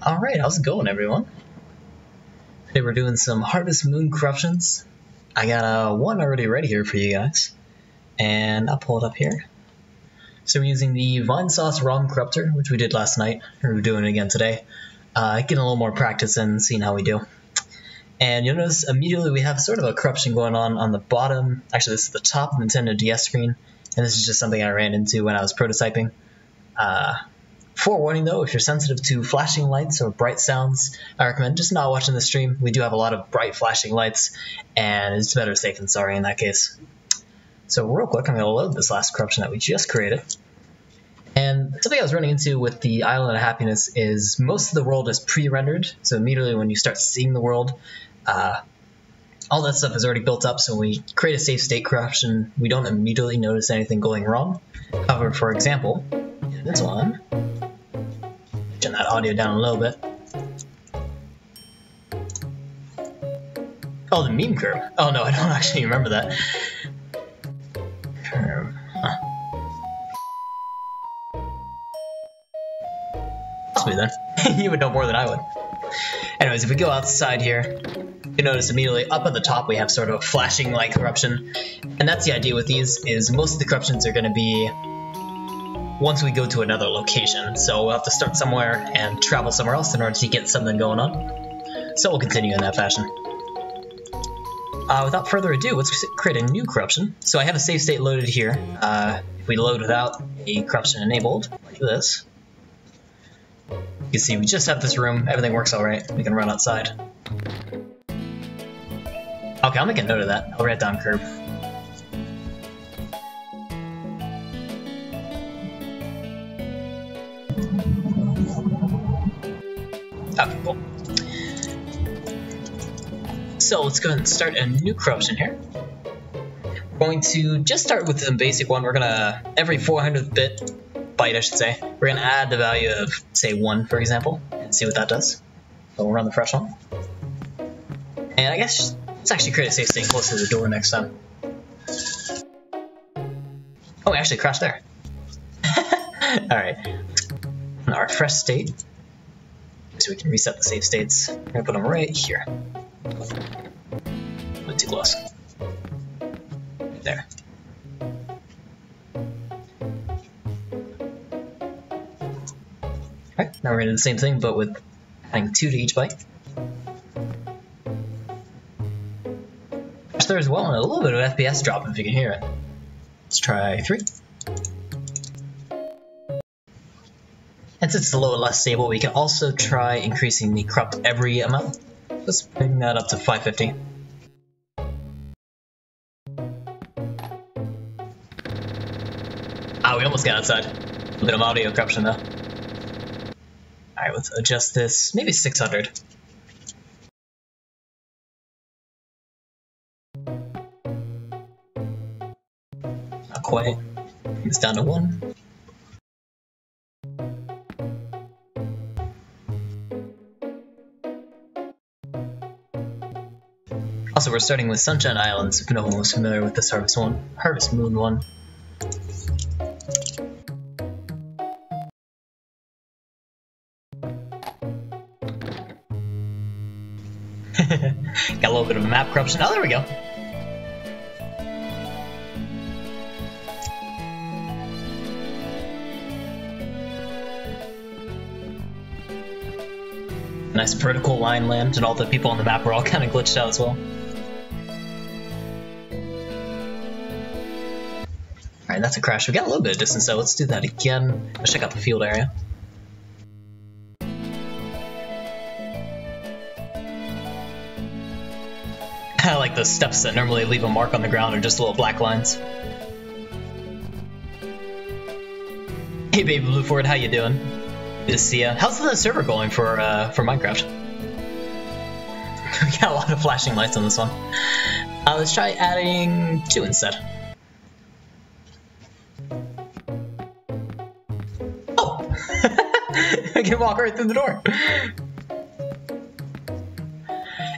Alright, how's it going, everyone? Today we're doing some Harvest Moon corruptions. I got one already ready here for you guys, and I'll pull it up here. So we're using the Vine Sauce ROM Corruptor, which we did last night, and we're doing it again today. Getting a little more practice in, seeing how we do. And you'll notice immediately we have sort of a corruption going on the bottom. Actually, this is the top of the Nintendo DS screen, and this is just something I ran into when I was prototyping. Forewarning though, if you're sensitive to flashing lights or bright sounds, I recommend just not watching the stream. We do have a lot of bright flashing lights, and it's better safe than sorry in that case. So real quick, I'm going to load this last corruption that we just created. And something I was running into with the Island of Happiness is most of the world is pre-rendered, so immediately when you start seeing the world, all that stuff is already built up, so when we create a safe state corruption, we don't immediately notice anything going wrong. However, for example, in this one, turn that audio down a little bit. Oh, the meme curve. Oh no, I don't actually remember that. Curve. Huh. Must be then. You would know more than I would. Anyways, if we go outside here, you notice immediately up at the top we have sort of a flashing light corruption. And that's the idea with these, is most of the corruptions are going to be once we go to another location. So we'll have to start somewhere and travel somewhere else in order to get something going on. So we'll continue in that fashion. Without further ado, let's create a new corruption. So I have a save state loaded here. If we load without a corruption enabled, like this, you can see we just have this room, everything works alright, we can run outside. Okay, I'll make a note of that. I'll write down curve. Okay, cool. So let's go ahead and start a new corruption here. We're going to just start with the basic one. We're gonna, every 400th byte I should say, we're gonna add the value of, say, 1, for example, and see what that does. So we'll run the fresh one. And I guess let's actually create a safe state close to the door next time. Oh, we actually crashed there. Alright. Now our fresh state. So we can reset the save states. We're gonna put them right here. Not too close. Right there. Alright, now we're gonna do the same thing, but with adding 2 to each byte. There as well, and a little bit of FPS drop if you can hear it. Let's try 3. And since it's a little less stable, we can also try increasing the corrupt every amount. Let's bring that up to 550. Ah, we almost got outside. A bit of audio corruption though. Alright, let's adjust this, maybe 600. Not quite. Bring this down to 1. Also, we're starting with Sunshine Islands, if no one was familiar with this Harvest Moon one. Got a little bit of map corruption. Oh, there we go. Nice vertical line land, and all the people on the map were all kind of glitched out as well. Alright, that's a crash. We got a little bit of distance though. Let's do that again. Let's check out the field area. I like the steps that normally leave a mark on the ground are just little black lines. Hey baby Blue Ford, how you doing? Good to see ya. How's the server going for Minecraft? We got a lot of flashing lights on this one. Let's try adding 2 instead. Oh! I can walk right through the door.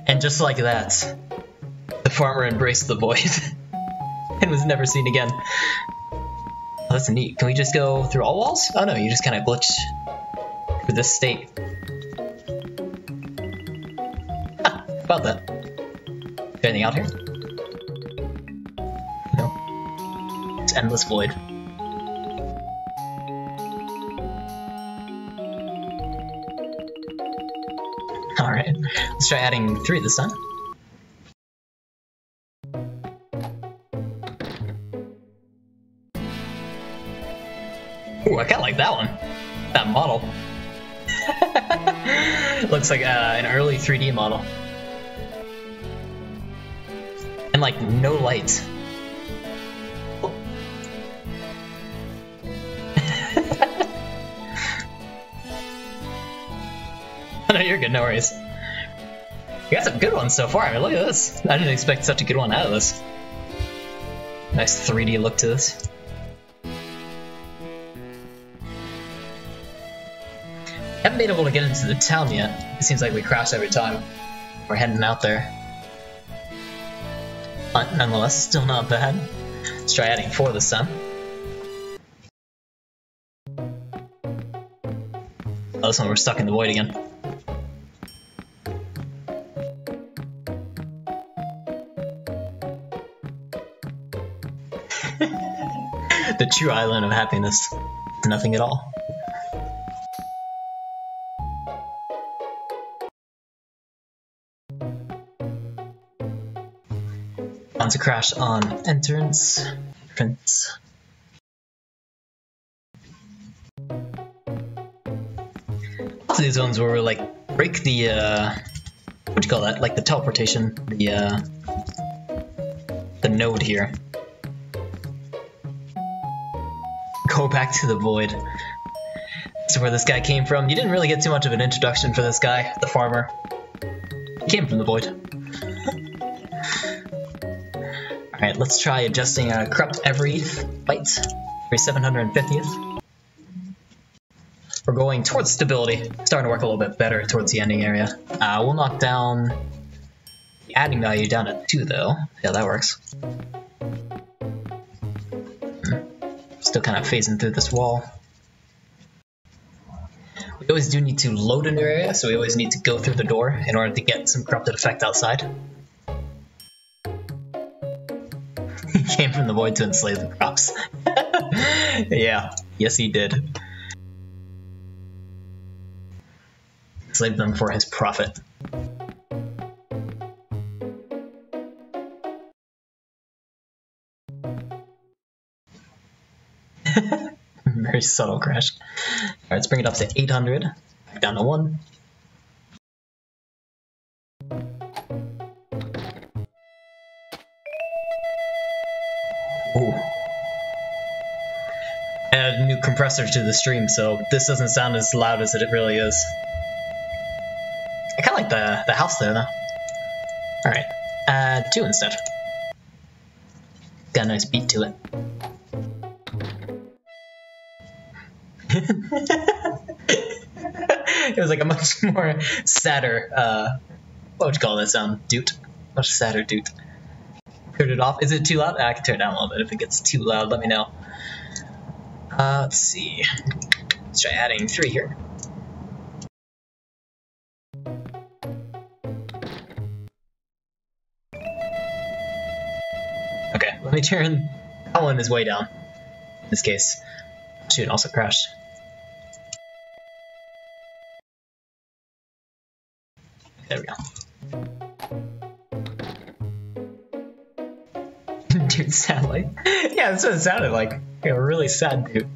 And just like that, the farmer embraced the void and was never seen again. Oh, that's neat. Can we just go through all walls? Oh no, you just kind of glitch through this state. about that? Anything out here? No. It's endless void. Alright, let's try adding 3 this time. Ooh, I kinda like that one. That model. Looks like an early 3D model. And like, no lights. Oh. No, you're good, no worries. You got some good ones so far. I mean, look at this. I didn't expect such a good one out of this. Nice 3D look to this. Haven't been able to get into the town yet. It seems like we crash every time we're heading out there. But nonetheless, still not bad. Let's try adding 4 this time. Oh, this one we're stuck in the void again. The true island of happiness. Nothing at all. On to crash on entrance. Lots of these ones where we like break the what do you call that? Like the teleportation, the node here. Go back to the void. That's where this guy came from. You didn't really get too much of an introduction for this guy, the farmer. He came from the void. Alright, let's try adjusting corrupt every fight, every 750th. We're going towards stability, starting to work a little bit better towards the ending area. We'll knock down the adding value down to 2 though. Yeah, that works. Still kind of phasing through this wall. We always do need to load a new area, so we always need to go through the door in order to get some corrupted effect outside. He came from the void to enslave the crops. Yeah, yes he did. Enslaved them for his profit. Very subtle crash. Alright, let's bring it up to 800. Back down to 1. Ooh. I added a new compressor to the stream, so this doesn't sound as loud as it really is. I kinda like the house there, though. Alright, add 2 instead. Got a nice beat to it. It was like a much more sadder, what would you call that sound? Doot? Much sadder doot. Turn it off. Is it too loud? I can turn it down a little bit. If it gets too loud, let me know. Let's see. Let's try adding 3 here. Okay, let me turn that one is way down. In this case, should also crash. There we go. Dude, sound like. Yeah, that's what it sounded like. Like a really sad dude.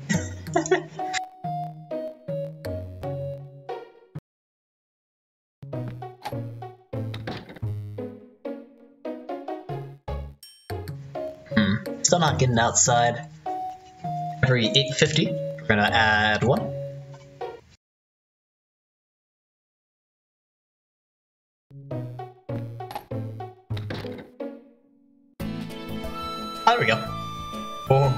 Still not getting outside. Every 850, we're gonna add 1. There we go. Oh.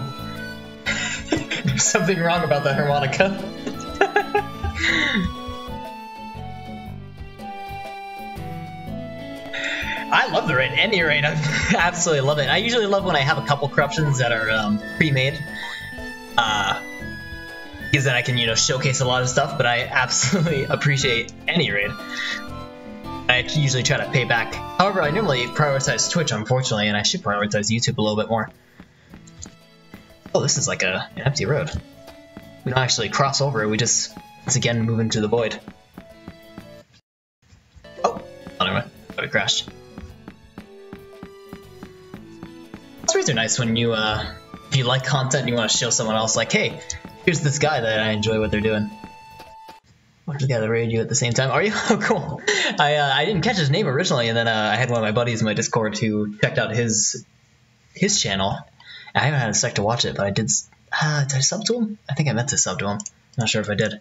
There's something wrong about the harmonica. I love the raid. Any raid, I absolutely love it. I usually love when I have a couple corruptions that are pre-made. Because then I can, you know, showcase a lot of stuff, but I absolutely appreciate any raid. I usually try to pay back. However, I normally prioritize Twitch, unfortunately, and I should prioritize YouTube a little bit more. Oh, this is like an empty road. We don't actually cross over it, we just, once again, move into the void. Oh, never mind. Thought it crashed. Those raids are nice when you, if you like content and you want to show someone else, like, hey, here's this guy that I enjoy what they're doing. Watch the guy that raided you at the same time. Are you? Oh, cool. I didn't catch his name originally, and then I had one of my buddies in my Discord who checked out his channel. I haven't had a sec to watch it, but I did. Did I sub to him? I think I meant to sub to him. Not sure if I did.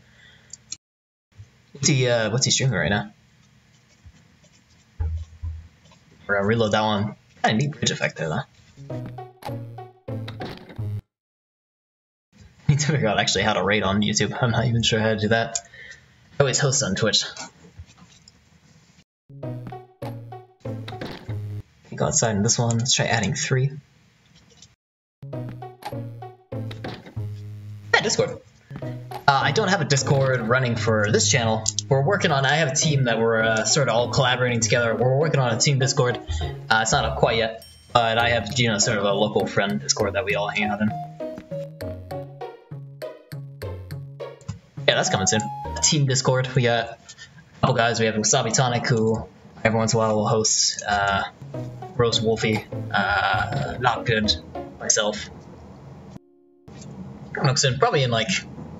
What's he streaming right now? We're gonna reload that one. Kind of neat bridge effect there, though. Need to figure out actually how to raid on YouTube. I'm not even sure how to do that. I always host on Twitch. Go outside in this one. Let's try adding 3. Yeah, Discord. I don't have a Discord running for this channel. We're working on. I have a team that we're sort of all collaborating together. We're working on a team Discord. It's not up quite yet, but I have sort of a local friend Discord that we all hang out in. Yeah, that's coming soon. Team Discord. We got a couple guys. We have Wasabi Tonic, who every once in a while will host. Rose Wolfie, Not Good, myself. Coming up soon, probably in like,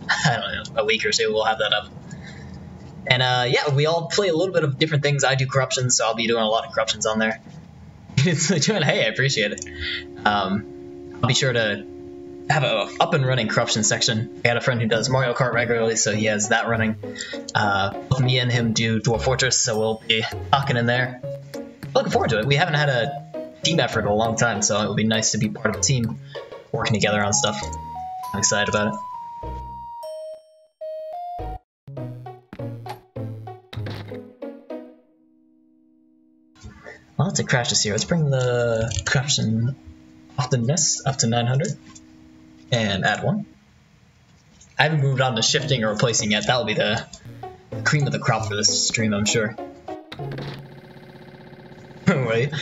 I don't know, a week or so we'll have that up. And yeah, we all play a little bit of different things. I do corruptions, so I'll be doing a lot of corruptions on there. Hey, I appreciate it. I'll be sure to have a up and running corruption section. I got a friend who does Mario Kart regularly, so he has that running. Both me and him do Dwarf Fortress, so we'll be talking in there. Looking forward to it. We haven't had a team effort in a long time, so it would be nice to be part of a team working together on stuff. I'm excited about it. Well, let's crash this here. Let's bring the corruption often-ness up to 900 and add 1. I haven't moved on to shifting or replacing yet. That will be the cream of the crop for this stream, I'm sure.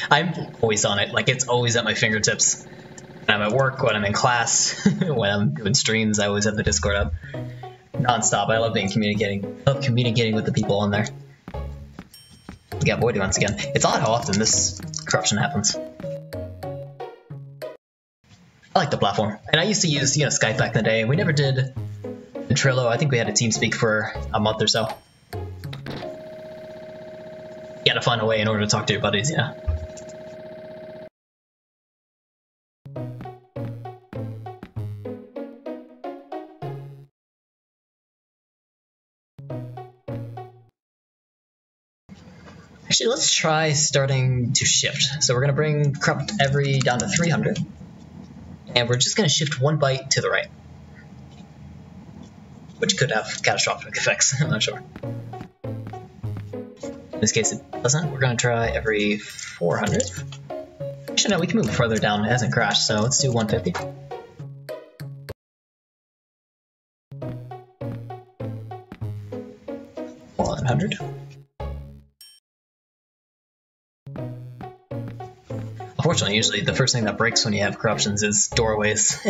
I'm always on it. Like, it's always at my fingertips. When I'm at work, when I'm in class, when I'm doing streams, I always have the Discord up. Non-stop. I love communicating with the people on there. We got voided once again. It's odd how often this corruption happens. I like the platform. And I used to use, Skype back in the day. We never did Trello. I think we had a TeamSpeak for a month or so. You gotta find a way in order to talk to your buddies, yeah. Actually, let's try starting to shift. So we're gonna bring corrupt every down to 300. And we're just gonna shift 1 byte to the right. Which could have catastrophic effects, I'm not sure. In this case, it doesn't. We're going to try every 400. Actually, no, we can move further down. It hasn't crashed, so let's do 150. $100. Unfortunately, usually the first thing that breaks when you have corruptions is doorways,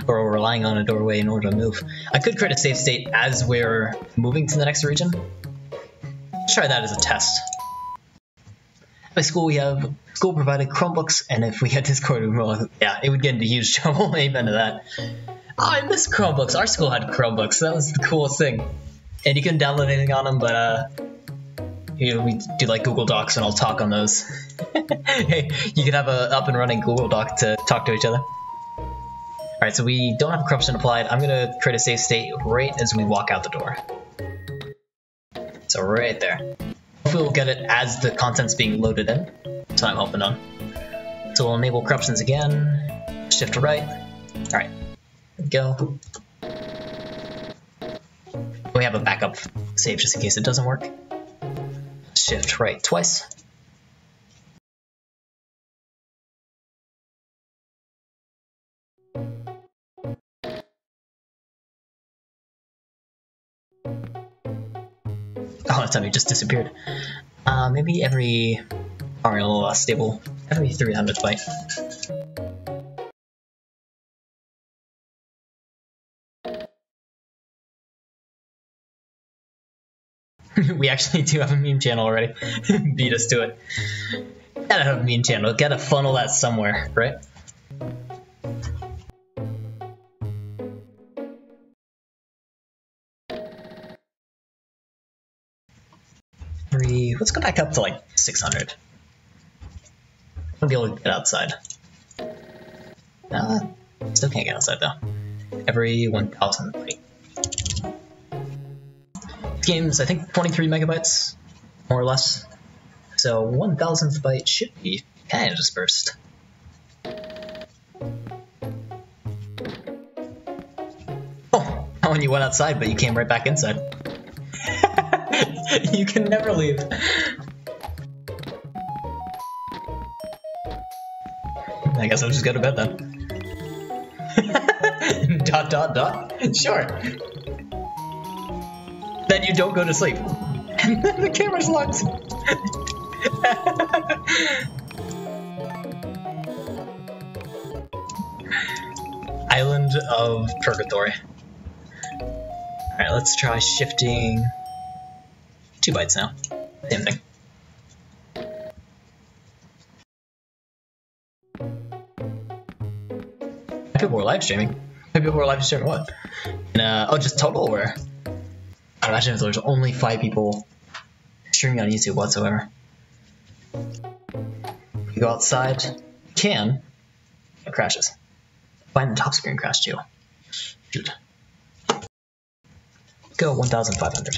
or relying on a doorway in order to move. I could create a save state as we're moving to the next region. Let's try that as a test. At my school, we have school-provided Chromebooks, and if we had Discord, yeah, it would get into huge trouble. Amen to that. Oh, I miss Chromebooks. Our school had Chromebooks. That was the coolest thing. And you couldn't download anything on them, but we do like Google Docs, and I'll talk on those. Hey, you could have a up and running Google Doc to talk to each other. Alright, so we don't have corruption applied. I'm gonna create a save state right as we walk out the door. So right there. Hopefully we'll get it as the content's being loaded in. That's what I'm hoping on. So we'll enable corruptions again. Shift to right. Alright. There we go. We have a backup save just in case it doesn't work. Shift right twice. Oh, that time he just disappeared. Maybe every, or a little less stable, every 300th byte. We actually do have a meme channel already. Beat us to it. Gotta have a meme channel, gotta funnel that somewhere, right? Let's go back up to like 600. I'll be able to get outside. Still can't get outside though. Every 1,000 byte. This game's, I think, 23 megabytes, more or less. So 1,000th byte should be kind of dispersed. Oh, when you went outside, but you came right back inside. You can never leave. I guess I'll just go to bed then. Dot dot dot? Sure. Then you don't go to sleep. And then the camera's locked. Island of Purgatory. Alright, let's try shifting 2 bytes now. Same thing. People were live streaming. Maybe people were live streaming what? Oh, just total where? I imagine if there's only 5 people streaming on YouTube whatsoever. You go outside, you can, it crashes. Find the top screen crash too. Shoot. Go 1,500.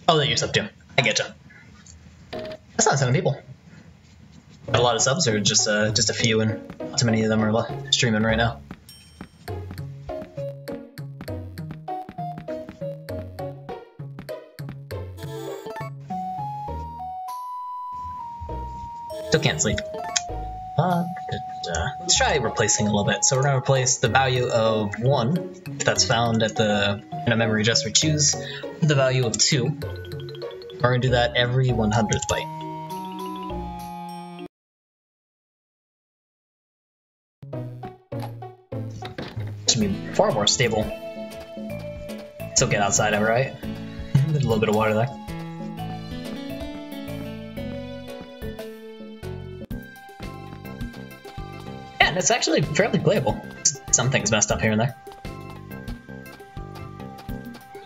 Oh, that you're sub too. I get you. That's not 7 people. Got a lot of subs, or just a few, and not too many of them are streaming right now. Still can't sleep. Let's try replacing a little bit. So we're gonna replace the value of 1, if that's found at the memory address we choose, with the value of 2. We're gonna do that every 100th byte. Should be far more stable. Still get outside, alright? A little bit of water there. Yeah, and it's actually fairly playable. Some things messed up here and there.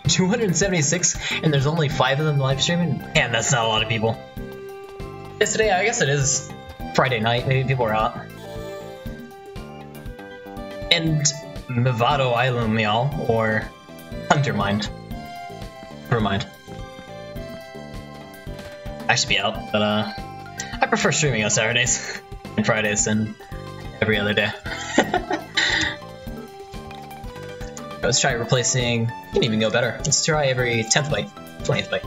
276, and there's only 5 of them live streaming? Man, that's not a lot of people. Yesterday, I guess it is Friday night, maybe people are out. And Mivado Island Meow, or Undermined. Never mind. I should be out, but I prefer streaming on Saturdays and Fridays than every other day. Let's try replacing, you can even go better. Let's try every 10th byte, 20th byte,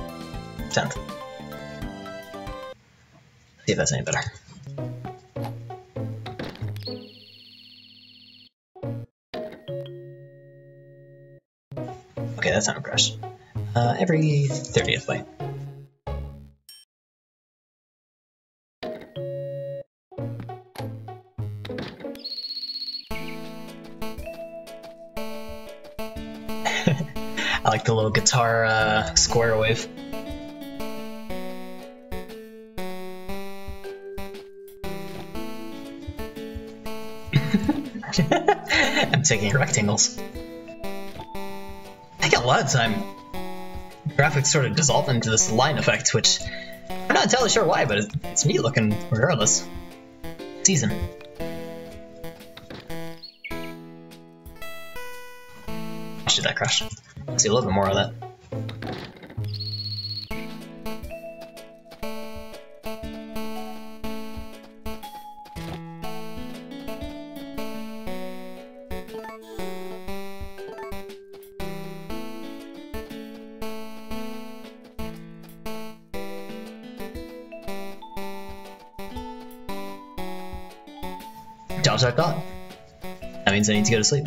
10th. See if that's any better. Okay, that's not a crash. Every 30th byte. I like the little guitar square wave. I'm taking rectangles. I get a lot of time graphics sort of dissolve into this line effect, which I'm not entirely sure why, but it's neat looking regardless. Season. Watch that crash. Let's see a little bit more of that. Jobs are thought. That means I need to go to sleep.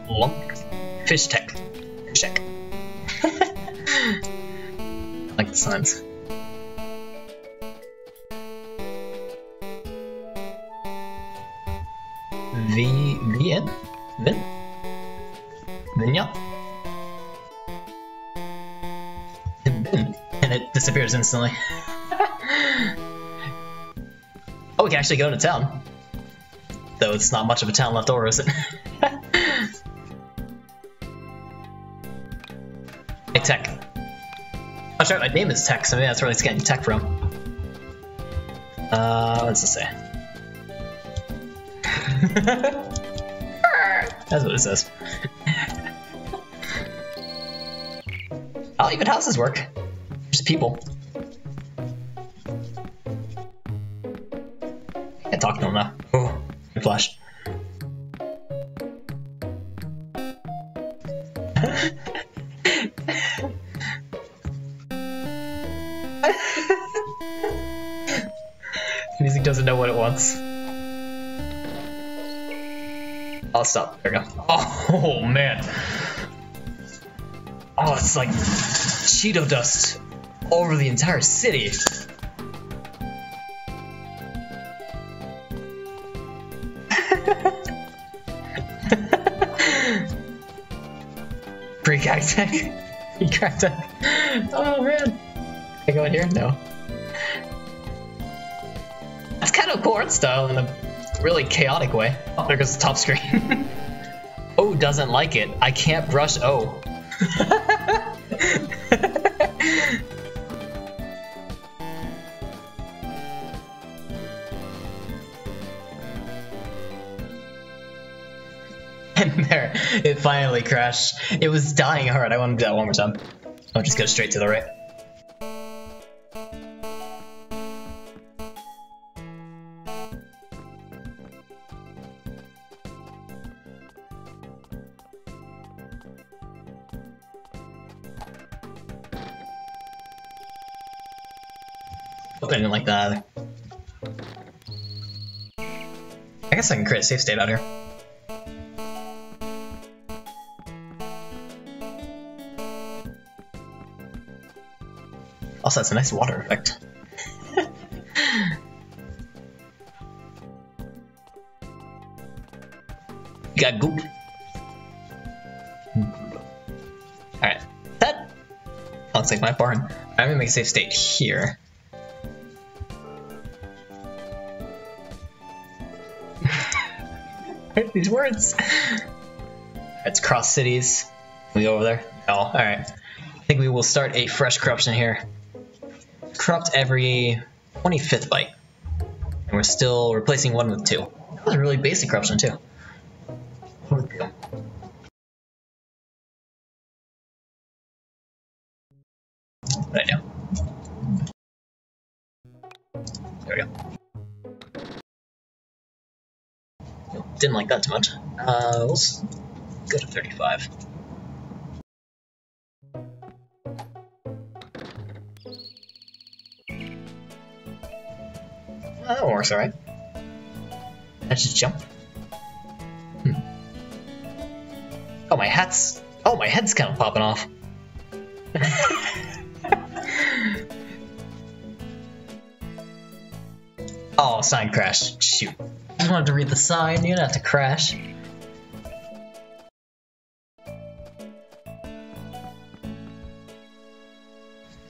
Lump. Fish tech. Fish tech. I like the signs. VN? Vin? Vinya? Vin. And it disappears instantly. Oh, we can actually go to town. Though it's not much of a town left over, is it? Hey, Tech. Oh, sure, my name is Tech, so maybe that's where it's getting Tech from. What does it say? That's what it says. Oh, even houses work. Just people. I can't talk to them now. Oh, good flash. Music doesn't know what it wants. I'll stop. There we go. Oh man. Oh, it's like Cheeto dust all over the entire city. Free cactech. Free cactech. Oh man. Can I go in here? No. That's kind of cool art style in a really chaotic way. Oh, there goes the top screen. O doesn't like it. I can't brush O. And there, it finally crashed. It was dying hard. I want to do that one more time. I'll just go straight to the right. I didn't like that either. I guess I can create a safe state out here. Also, that's a nice water effect. You got goop. Alright, that looks like my barn. I'm gonna make a safe state here. These words. Let's cross cities. Can we go over there? No. Alright. I think we will start a fresh corruption here. Corrupt every 25th byte. And we're still replacing 1 with 2. That was a really basic corruption too. What did I do? There we go. Didn't like that too much. Let's go to 35. That works alright. Let's just jump. Oh, my hat's... Oh, my head's kind of popping off. Oh, sign crashed. Shoot. I just wanted to read the sign, you don't have to crash.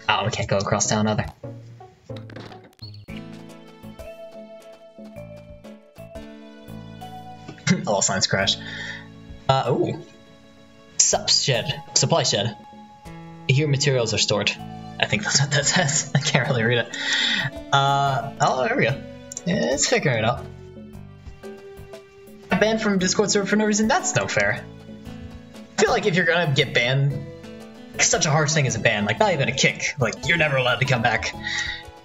Oh, we can't go across town either. All signs crash. Ooh. Supply shed. Here materials are stored. I think that's what that says. I can't really read it. Oh, there we go. Yeah, it's figuring it out. Banned from Discord server for no reason? That's no fair. I feel like if you're gonna get banned, it's such a harsh thing as a ban, like not even a kick, like you're never allowed to come back.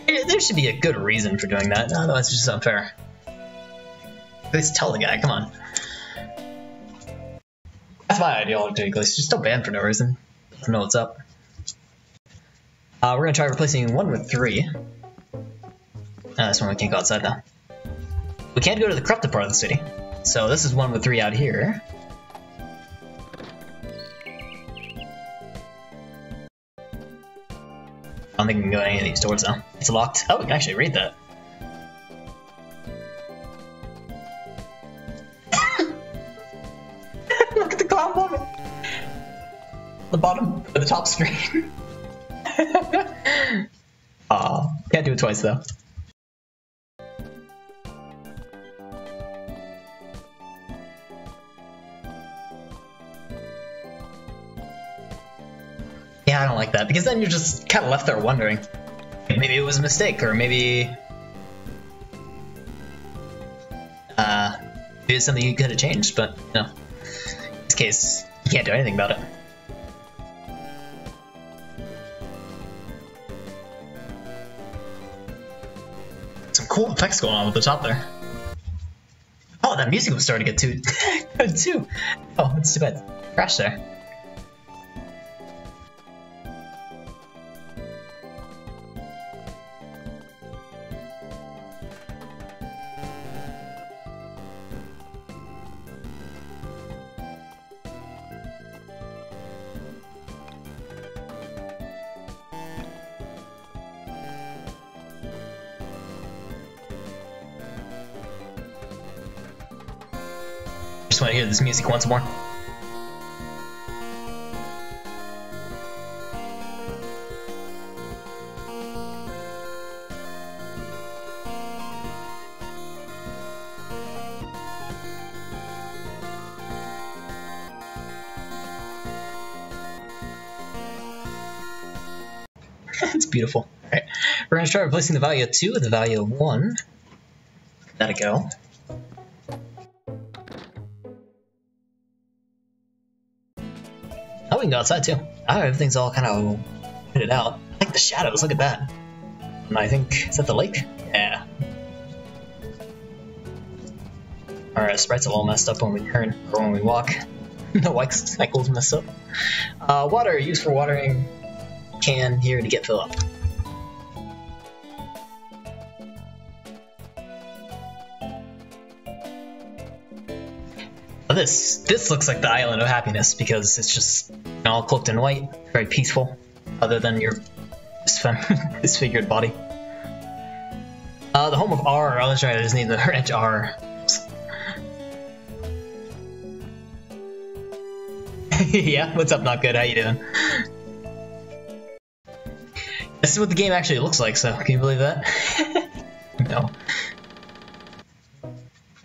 There should be a good reason for doing that, otherwise it's just unfair. least tell the guy, come on. That's my ideology, at least. Just don't ban for no reason. Doesn't know what's up. We're gonna try replacing 1 with 3. This one we can't go outside now. We can't go to the corrupted part of the city. So this is 1 with 3 out here. I don't think we can go to any of these doors now. It's locked. Oh, we can actually read that. Look at the clown woman! The bottom, or the top screen. Aw, can't do it twice though. Yeah, I don't like that, because then you're just kind of left there wondering. Maybe it was a mistake, or maybe... maybe it's something you could have changed, but, you know. In this case, you can't do anything about it. Some cool effects going on with the top there. Oh, that music was starting to get too good too. Oh, it's too bad. Crash there. Just want to hear this music once more. It's beautiful. Alright, we're going to try replacing the value of 2 with the value of 1. That'll go. Oh, we can go outside too. Oh, everything's all kind of fitted out. I like the shadows, look at that. And I think, is that the lake? Yeah. Our sprites are all messed up when we turn, or when we walk. The white cycle's messed up. Water, used for watering can here to get filled up. This looks like the Island of Happiness because it's just all cloaked in white, very peaceful, other than your disfigured body. The home of R, I was trying to just need the wrench R. Yeah, what's up, not good, how you doing? This is what the game actually looks like, so can you believe that? No.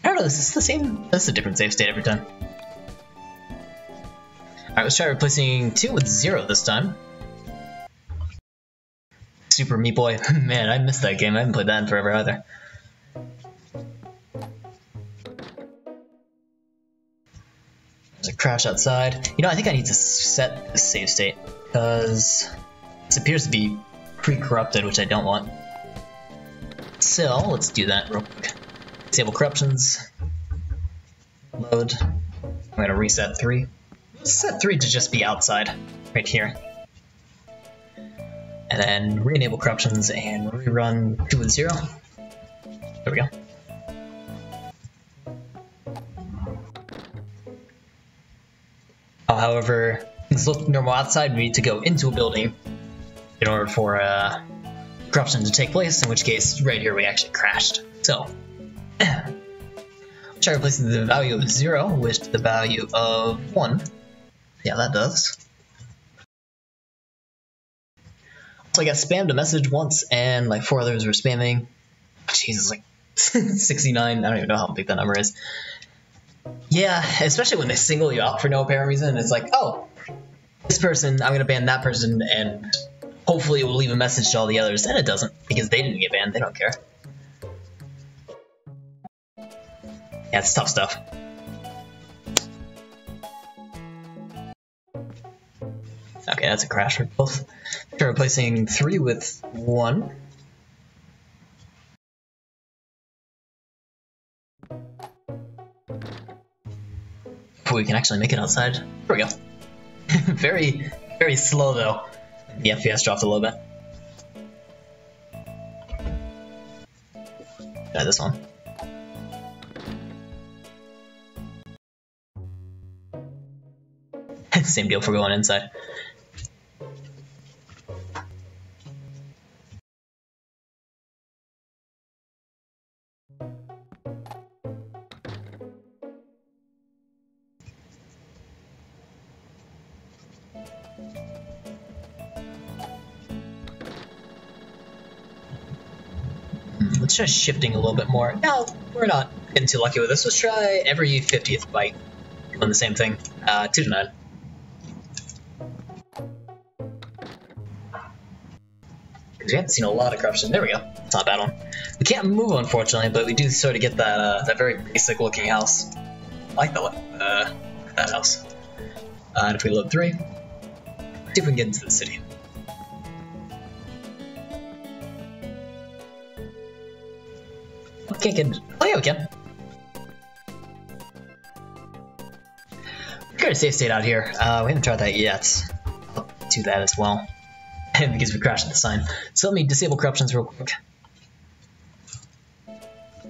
I don't know, is this the same? This is a different save state every time. Alright, let's try replacing 2 with 0 this time. Super Meat Boy. Man, I missed that game. I haven't played that in forever either. There's a crash outside. You know, I think I need to set this save state, because this appears to be pre-corrupted, which I don't want. So, let's do that real quick. Disable corruptions. Load. I'm going to reset 3. Let's set 3 to just be outside, right here. And then re-enable corruptions and rerun 2 with 0. There we go. However, things look normal outside. We need to go into a building in order for corruption to take place, in which case, right here we actually crashed. So, try replacing the value of 0 with the value of 1. Yeah, that does. So I got spammed a message once, and like 4 others were spamming. Jesus, like 69. I don't even know how big that number is. Yeah, especially when they single you out for no apparent reason. It's like, oh, this person, I'm gonna ban that person, and hopefully it will leave a message to all the others. And it doesn't, because they didn't get banned. They don't care. Yeah, it's tough stuff. Okay, that's a crash for both. Try replacing 3 with 1. before we can actually make it outside. Here we go. Very, very slow though. The FPS dropped a little bit. Try this one. Same deal for going inside. Let's try shifting a little bit more. No, we're not getting too lucky with this. Let's try every 50th byte doing the same thing. 2 to 9. Because we haven't seen a lot of corruption. There we go. It's not a bad one. We can't move, unfortunately, but we do sort of get that that very basic looking house. I like that house. And if we load 3, see if we can get into the city. Can't get. Oh yeah, we can. We've got a safe state out here. We haven't tried that yet. I'll do that as well. Because we crashed the sign. So let me disable corruptions real quick.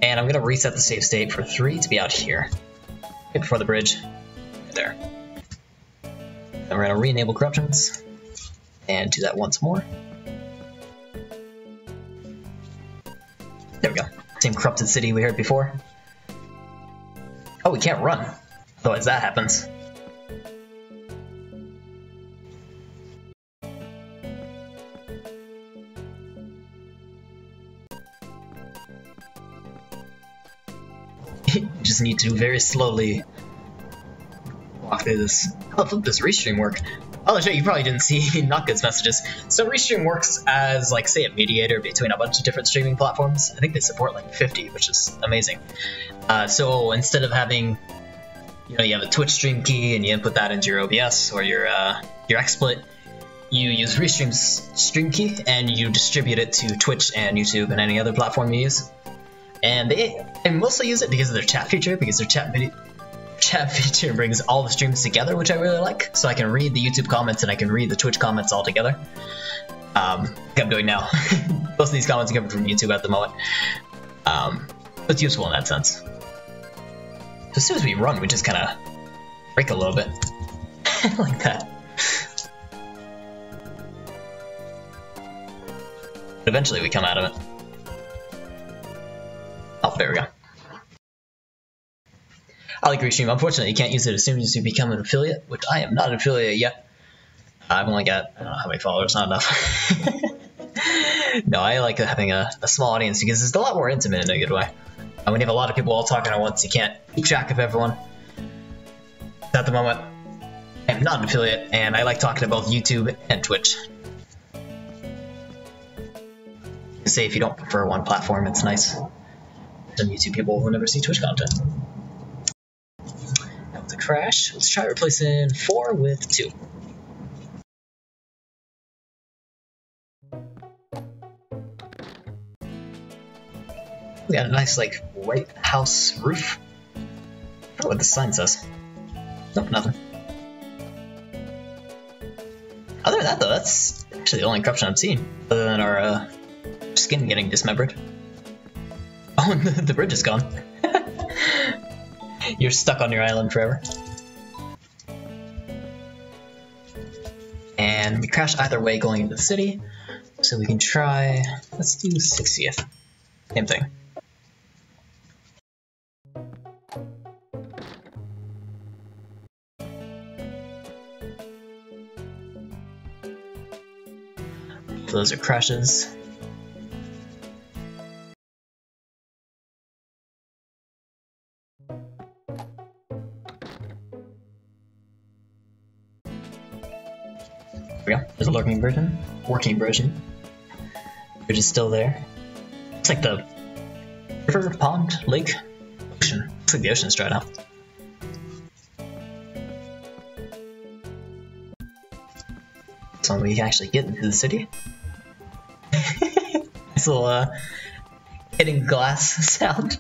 And I'm gonna reset the safe state for 3 to be out here. Right before the bridge. Right there. And we're gonna re-enable corruptions. And do that once more. There we go. Same corrupted city we heard before. Oh, we can't run. Otherwise that happens. You just need to very slowly walk through this. How does this restream work? I'll show you, probably didn't see not good messages. So Restream works as, like, say, a mediator between a bunch of different streaming platforms. I think they support like 50, which is amazing. So instead of having, you know, you have a Twitch stream key and you input that into your OBS or your XSplit, you use Restream's stream key and you distribute it to Twitch and YouTube and any other platform you use. And they mostly use it because of their chat feature, because their chat feature brings all the streams together, which I really like. So I can read the YouTube comments and I can read the Twitch comments all together. Like I'm doing now. Most of these comments are coming from YouTube at the moment. It's useful in that sense. So as soon as we run, we just kind of break a little bit. Like that. But eventually we come out of it. Oh, there we go. I like Restream. Unfortunately, you can't use it as soon as you become an affiliate, which I am not an affiliate yet. I've only got, I don't know how many followers, not enough. No, I like having a small audience because it's a lot more intimate in a good way. When you have a lot of people all talking at once, you can't keep track of everyone. At the moment, I'm not an affiliate, and I like talking to both YouTube and Twitch. Say if you don't prefer one platform, it's nice. Some YouTube people will never see Twitch content. That was a crash. Let's try replacing 4 with 2. We got a nice, like, white house roof. I don't know what the sign says. Nope, nothing. Other than that, though, that's actually the only corruption I've seen, other than our skin getting dismembered. Oh, and the bridge is gone. You're stuck on your island forever. And we crash either way going into the city, so we can try, let's do 60th. Same thing. Those are crashes. There we go. There's a working version. Bridge is still there. It's like the river, pond, lake, ocean. Looks like the ocean's dried out. So we can actually get into the city. This little hitting glass sound.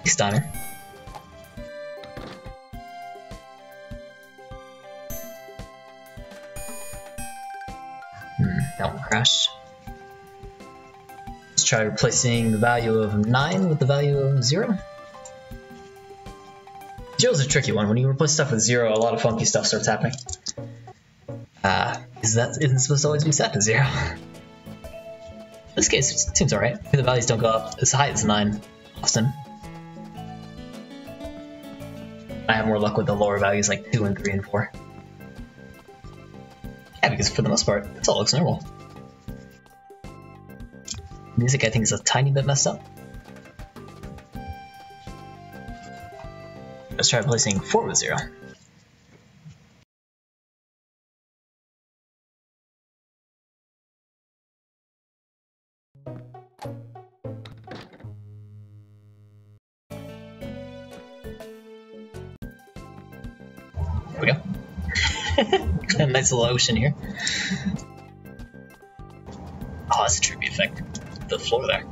Steiner. That one crashed. Let's try replacing the value of 9 with the value of 0. 0 is a tricky one. When you replace stuff with 0, a lot of funky stuff starts happening. Isn't supposed to always be set to 0. In this case, it seems alright. The values don't go up as high as 9 often. I have more luck with the lower values like 2 and 3 and 4. Yeah, because for the most part, it all looks normal. Music, I think, is a tiny bit messed up. Let's try replacing 4 with 0. There we go. A nice little ocean here. Oh, that's a trippy effect. The floor there.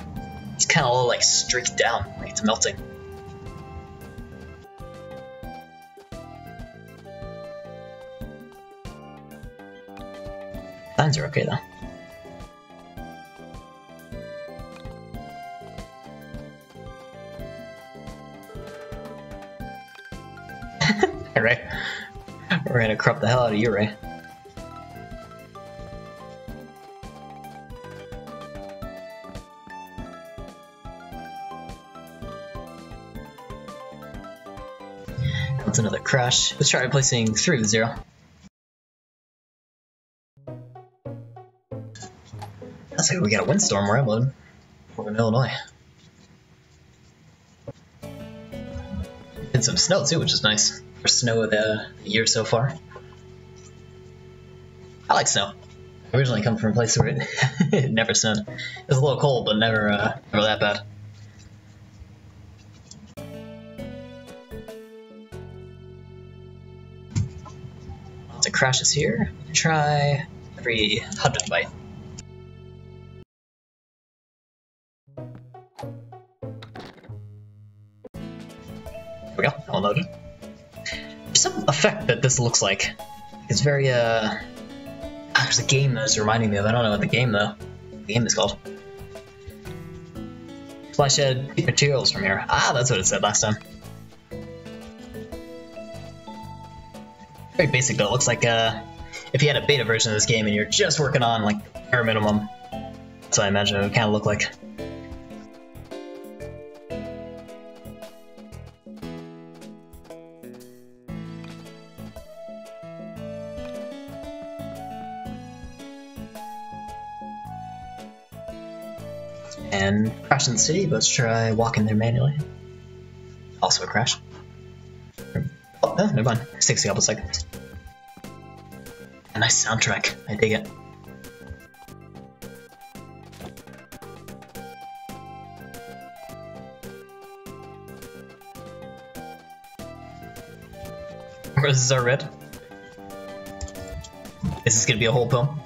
It's kind of all like streaked down, like it's melting. Signs are okay though. Alright. We're gonna crop the hell out of you, Ray. That's another crash. Let's try replacing 3 with 0. That's like we got a windstorm where I'm living. We're in Illinois. And some snow too, which is nice. For snow of the year so far. I like snow. I originally come from a place where it never snowed. It was a little cold, but never that bad. Lots of crashes here. Try every 100 byte. There we go, all loaded. There's some effect that this looks like. It's very, there's a game that's reminding me of. I don't know what the game is called. Flash shed materials from here. Ah, that's what it said last time. Very basic though. It looks like, if you had a beta version of this game and you're just working on, like, bare minimum. That's what I imagine it would kind of look like. And crash in the city, but let's try walking there manually. Also a crash. Oh, no, never mind. It takes a couple seconds. A nice soundtrack. I dig it. This is our red. Is this gonna be a whole poem?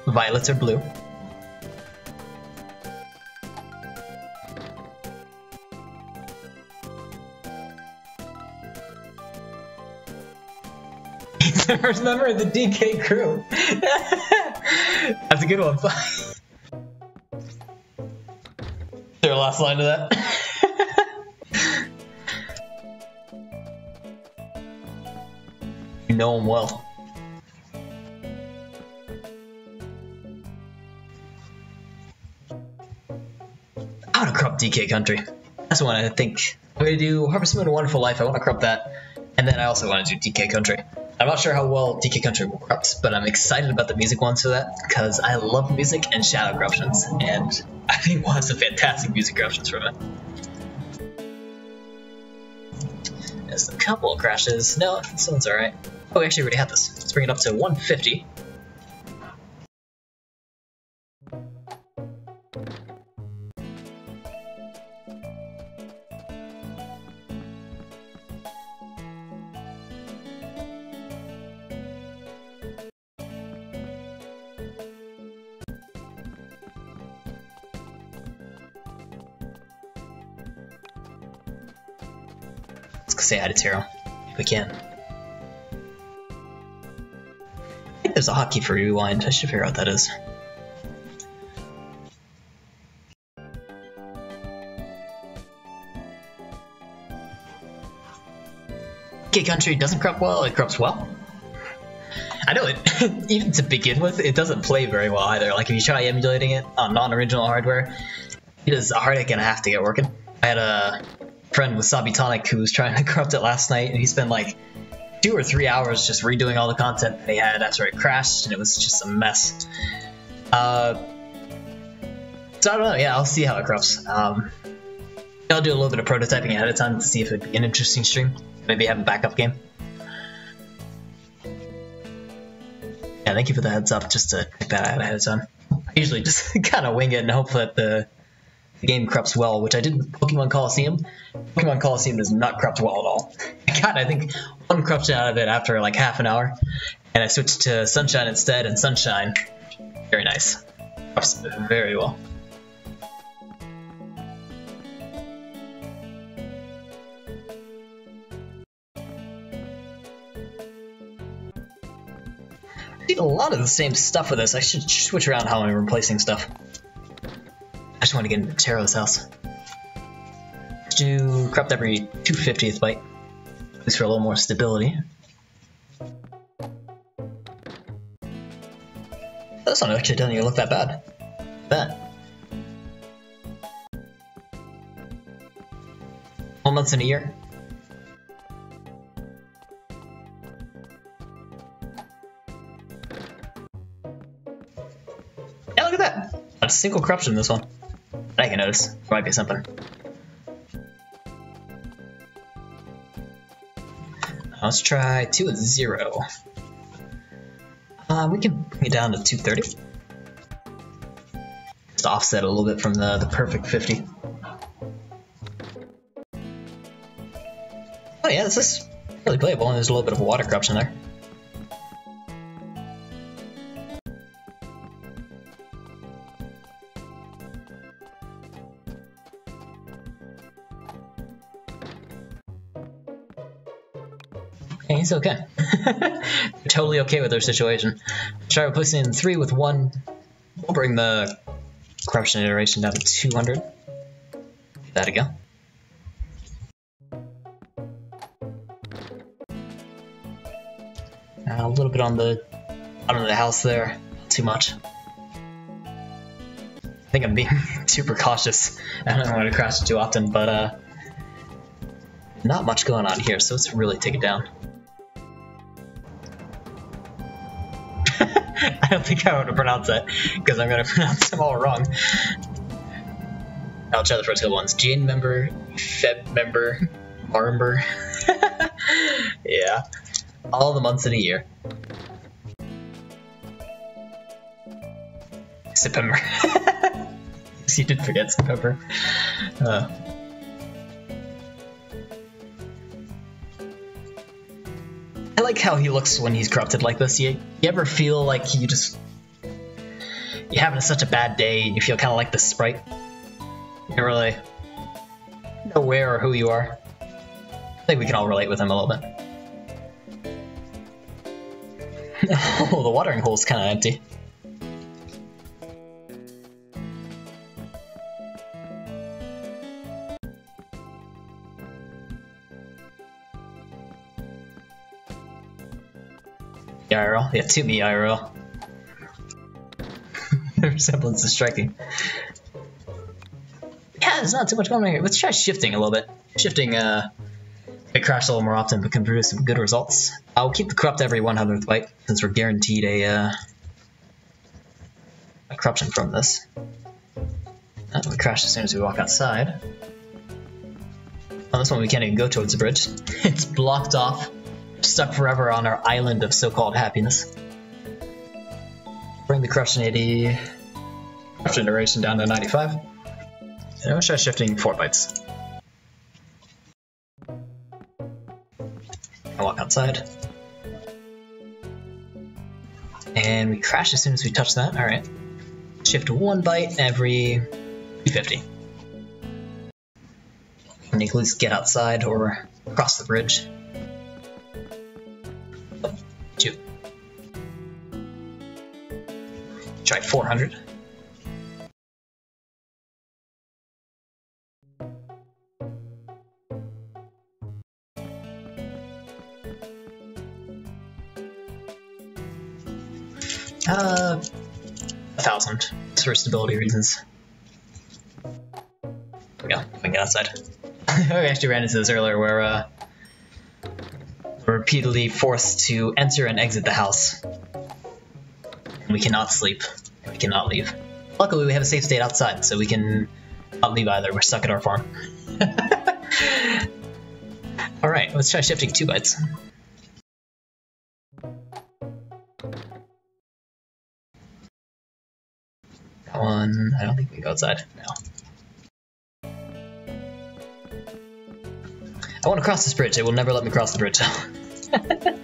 Violets are blue. He's the first member of the DK crew. That's a good one. Their last line of that. You know him well. I want to crop DK Country. That's the one I think. I'm going to do Harvest Moon A Wonderful Life. I want to crop that. And then I also want to do DK Country. I'm not sure how well DK Country will crop, but I'm excited about the music ones for that because I love music and shadow corruptions. And I think we'll have some fantastic music corruptions from it. There's a couple of crashes. No, this one's alright. Oh, we actually already had this. Let's bring it up to 150. say hi to Taro, if we can. I think there's a hotkey for rewind. I should figure out what that is. Okay, country doesn't corrupt well, it corrupts well. I know it, even to begin with, it doesn't play very well either. Like if you try emulating it on non-original hardware, it is a heartache and a half to get working. I had a friend with Sabitonic who was trying to corrupt it last night, and he spent like 2 or 3 hours just redoing all the content they had after it crashed, and it was just a mess. So I don't know, yeah, I'll see how it corrupts. I'll do a little bit of prototyping ahead of time to see if it'd be an interesting stream. Maybe have a backup game. Yeah, thank you for the heads up, just to check that out ahead of time. I usually just kind of wing it and hope that the game corrupts well, which I did with Pokemon Coliseum. Pokemon Coliseum does not corrupt well at all. I got, I think, one corruption out of it after like half an hour, and I switched to Sunshine instead, and Sunshine, very nice. Corrupts very well. A lot of the same stuff with this. I should switch around how I'm replacing stuff. I just want to get into Taro's house. Let's do corrupt every 250th byte. Just for a little more stability. This one actually doesn't even look that bad. That. 1 month in a year. Not a single corruption in this one. I can notice. There might be something. Let's try 2 with 0. We can bring it down to 230. Just offset a little bit from the perfect 50. Oh yeah, this is really playable, and there's a little bit of a water corruption there. He's okay. Totally okay with their situation. Try replacing 3 with 1. We'll bring the corruption iteration down to 200. Give that a go. A little bit on the bottom of the house there. Not too much. I think I'm being super cautious. I don't want to crash it too often, but not much going on here, so let's really take it down. I don't think I want to pronounce that, because I'm going to pronounce them all wrong. I'll try the first couple ones. Jane member, Feb member, Marmber. Yeah. All the months in a year. September. Yes, you did forget September. I like how he looks when he's corrupted like this. You ever feel like you're having such a bad day and you feel kind of like the sprite? You don't really know where or who you are. I think we can all relate with him a little bit. Oh, the watering hole's kind of empty. IRL? Yeah, to me IRL. The resemblance is striking. Yeah, there's not too much going on here. Let's try shifting a little bit. Shifting, it crashes a little more often, but can produce some good results. I'll keep the corrupt every 100th byte, since we're guaranteed a corruption from this. We crash as soon as we walk outside. On this one, we can't even go towards the bridge. It's blocked off. Stuck forever on our island of so-called happiness. Bring the corruption duration down to 95. And we'll try shifting 4 bytes. I walk outside. And we crash as soon as we touch that. Alright. Shift 1 byte every 250. And you can at least get outside or Cross the bridge. Oh, shoot. Try 400. Uh, 1,000. It's for stability reasons. There we go. I can get outside. We actually ran into this earlier where we're repeatedly forced to enter and exit the house. And we cannot sleep. We cannot leave. Luckily, we have a safe state outside, so we can not leave either. We're stuck at our farm. Alright, let's try shifting 2 bytes. Come on, I don't think we can go outside. No. I want to cross this bridge. It will never let me cross the bridge. There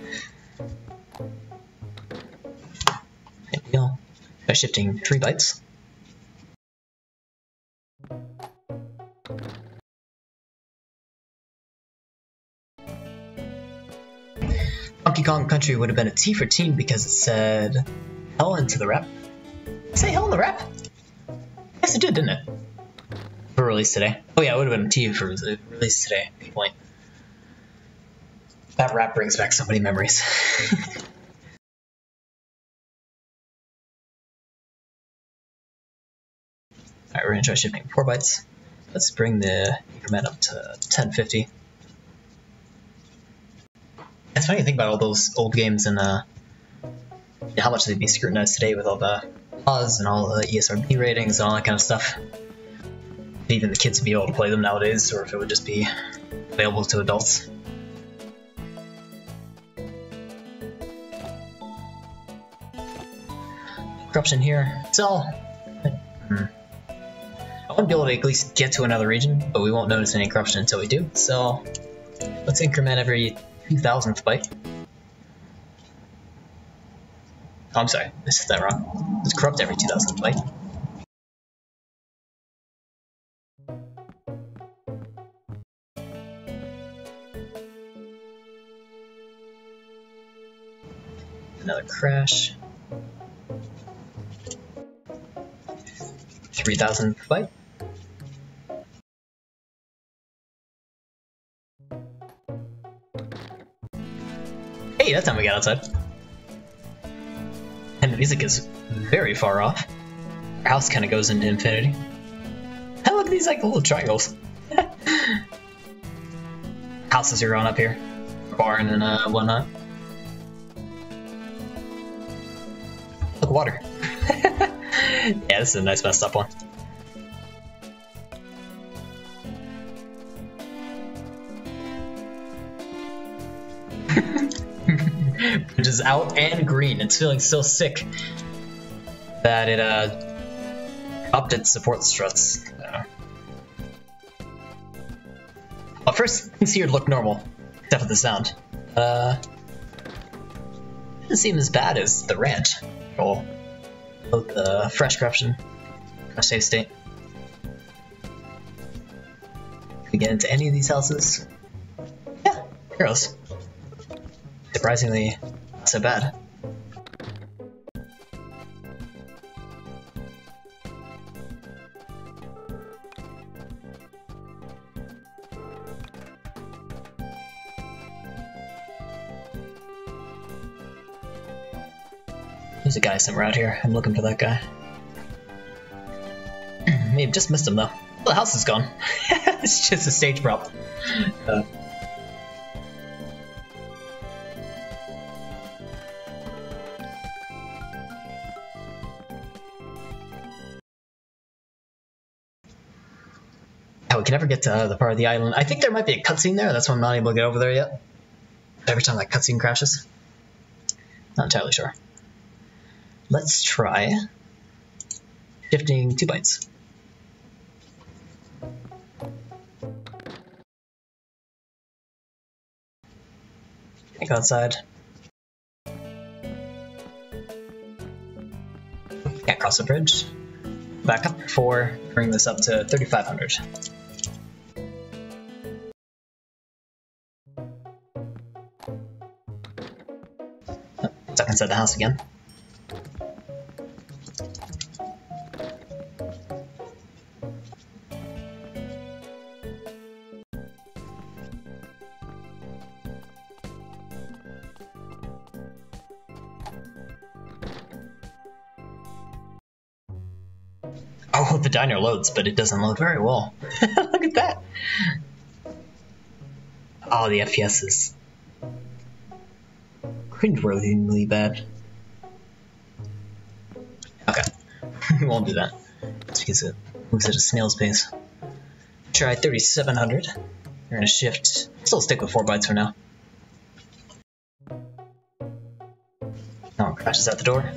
we go. By shifting 3 bytes. Donkey Kong Country would have been a T for team because it said hell into the rep. Did it say hell in the rep? Yes, it did, didn't it? For release today. Oh yeah, it would have been a T for release today. Good point. That rap brings back so many memories. Alright, we're gonna try shifting 4 bytes. Let's bring the increment up to 1050. It's funny to think about all those old games and how much they'd be scrutinized today with all the laws and all the ESRB ratings and all that kind of stuff. If even the kids would be able to play them nowadays, or if it would just be available to adults. Corruption here. It's all... I want to be able to at least get to another region, but we won't notice any corruption until we do, so let's increment every 2,000th byte. Oh, I'm sorry, I said that wrong. Let's corrupt every 2,000th byte. Another crash. 3,000th byte. Hey, that time we got outside. And the music is very far off. Our house kind of goes into infinity. And look at these like little triangles. Houses are growing up here. Barn and whatnot. Look, water. Yeah, this is a nice messed up one. Bridge is out and green. It's feeling so sick that it upped its support struts. Well, first things here look normal, except for the sound. It doesn't seem as bad as the ranch. Cool. Both the fresh corruption, fresh safe state. Can we get into any of these houses? Yeah, heroes. Surprisingly, not so bad. There's a guy somewhere out here. I'm looking for that guy. May have just missed him though. Well, the house is gone. It's just a stage prop. We can never get to the part of the island. I think there might be a cutscene there, that's why I'm not able to get over there yet. Every time that cutscene crashes. Not entirely sure. Let's try shifting 2 bytes. Go outside. Can't cross the bridge. Back up before bring this up to 3,500. Stuck inside the house again. Oh, the diner loads, but it doesn't load very well. Look at that. Oh, the FPS is cringeworthily bad. Okay, we won't do that. It's because it moves at a snail's pace. Try 3700. We're gonna shift. Still stick with 4 bytes for now. Oh, it crashes out the door.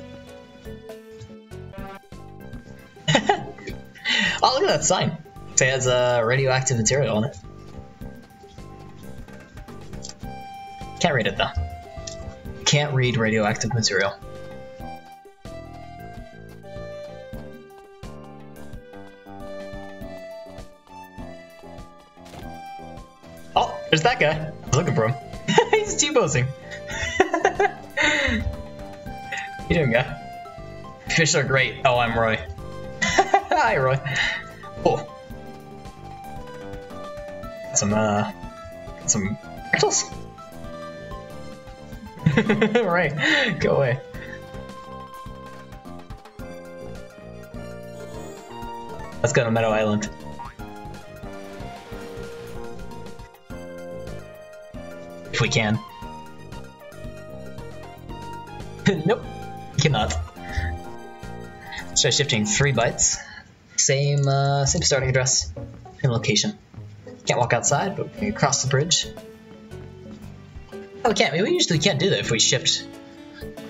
Oh, look at that sign. It has radioactive material on it. Can't read it though. Can't read radioactive material. Oh, there's that guy. I was looking for him. He's T-posing. How you doing, guy? Fish are great. Oh, I'm Roy. Hi, Roy. Oh. Some crystals? Right, go away. Let's go to Meadow Island. If we can. Nope, we cannot. Let's try shifting 3 bytes. Same starting address, same location. Can't walk outside, but we can cross the bridge. Oh, we can't. We usually can't do that if we shift.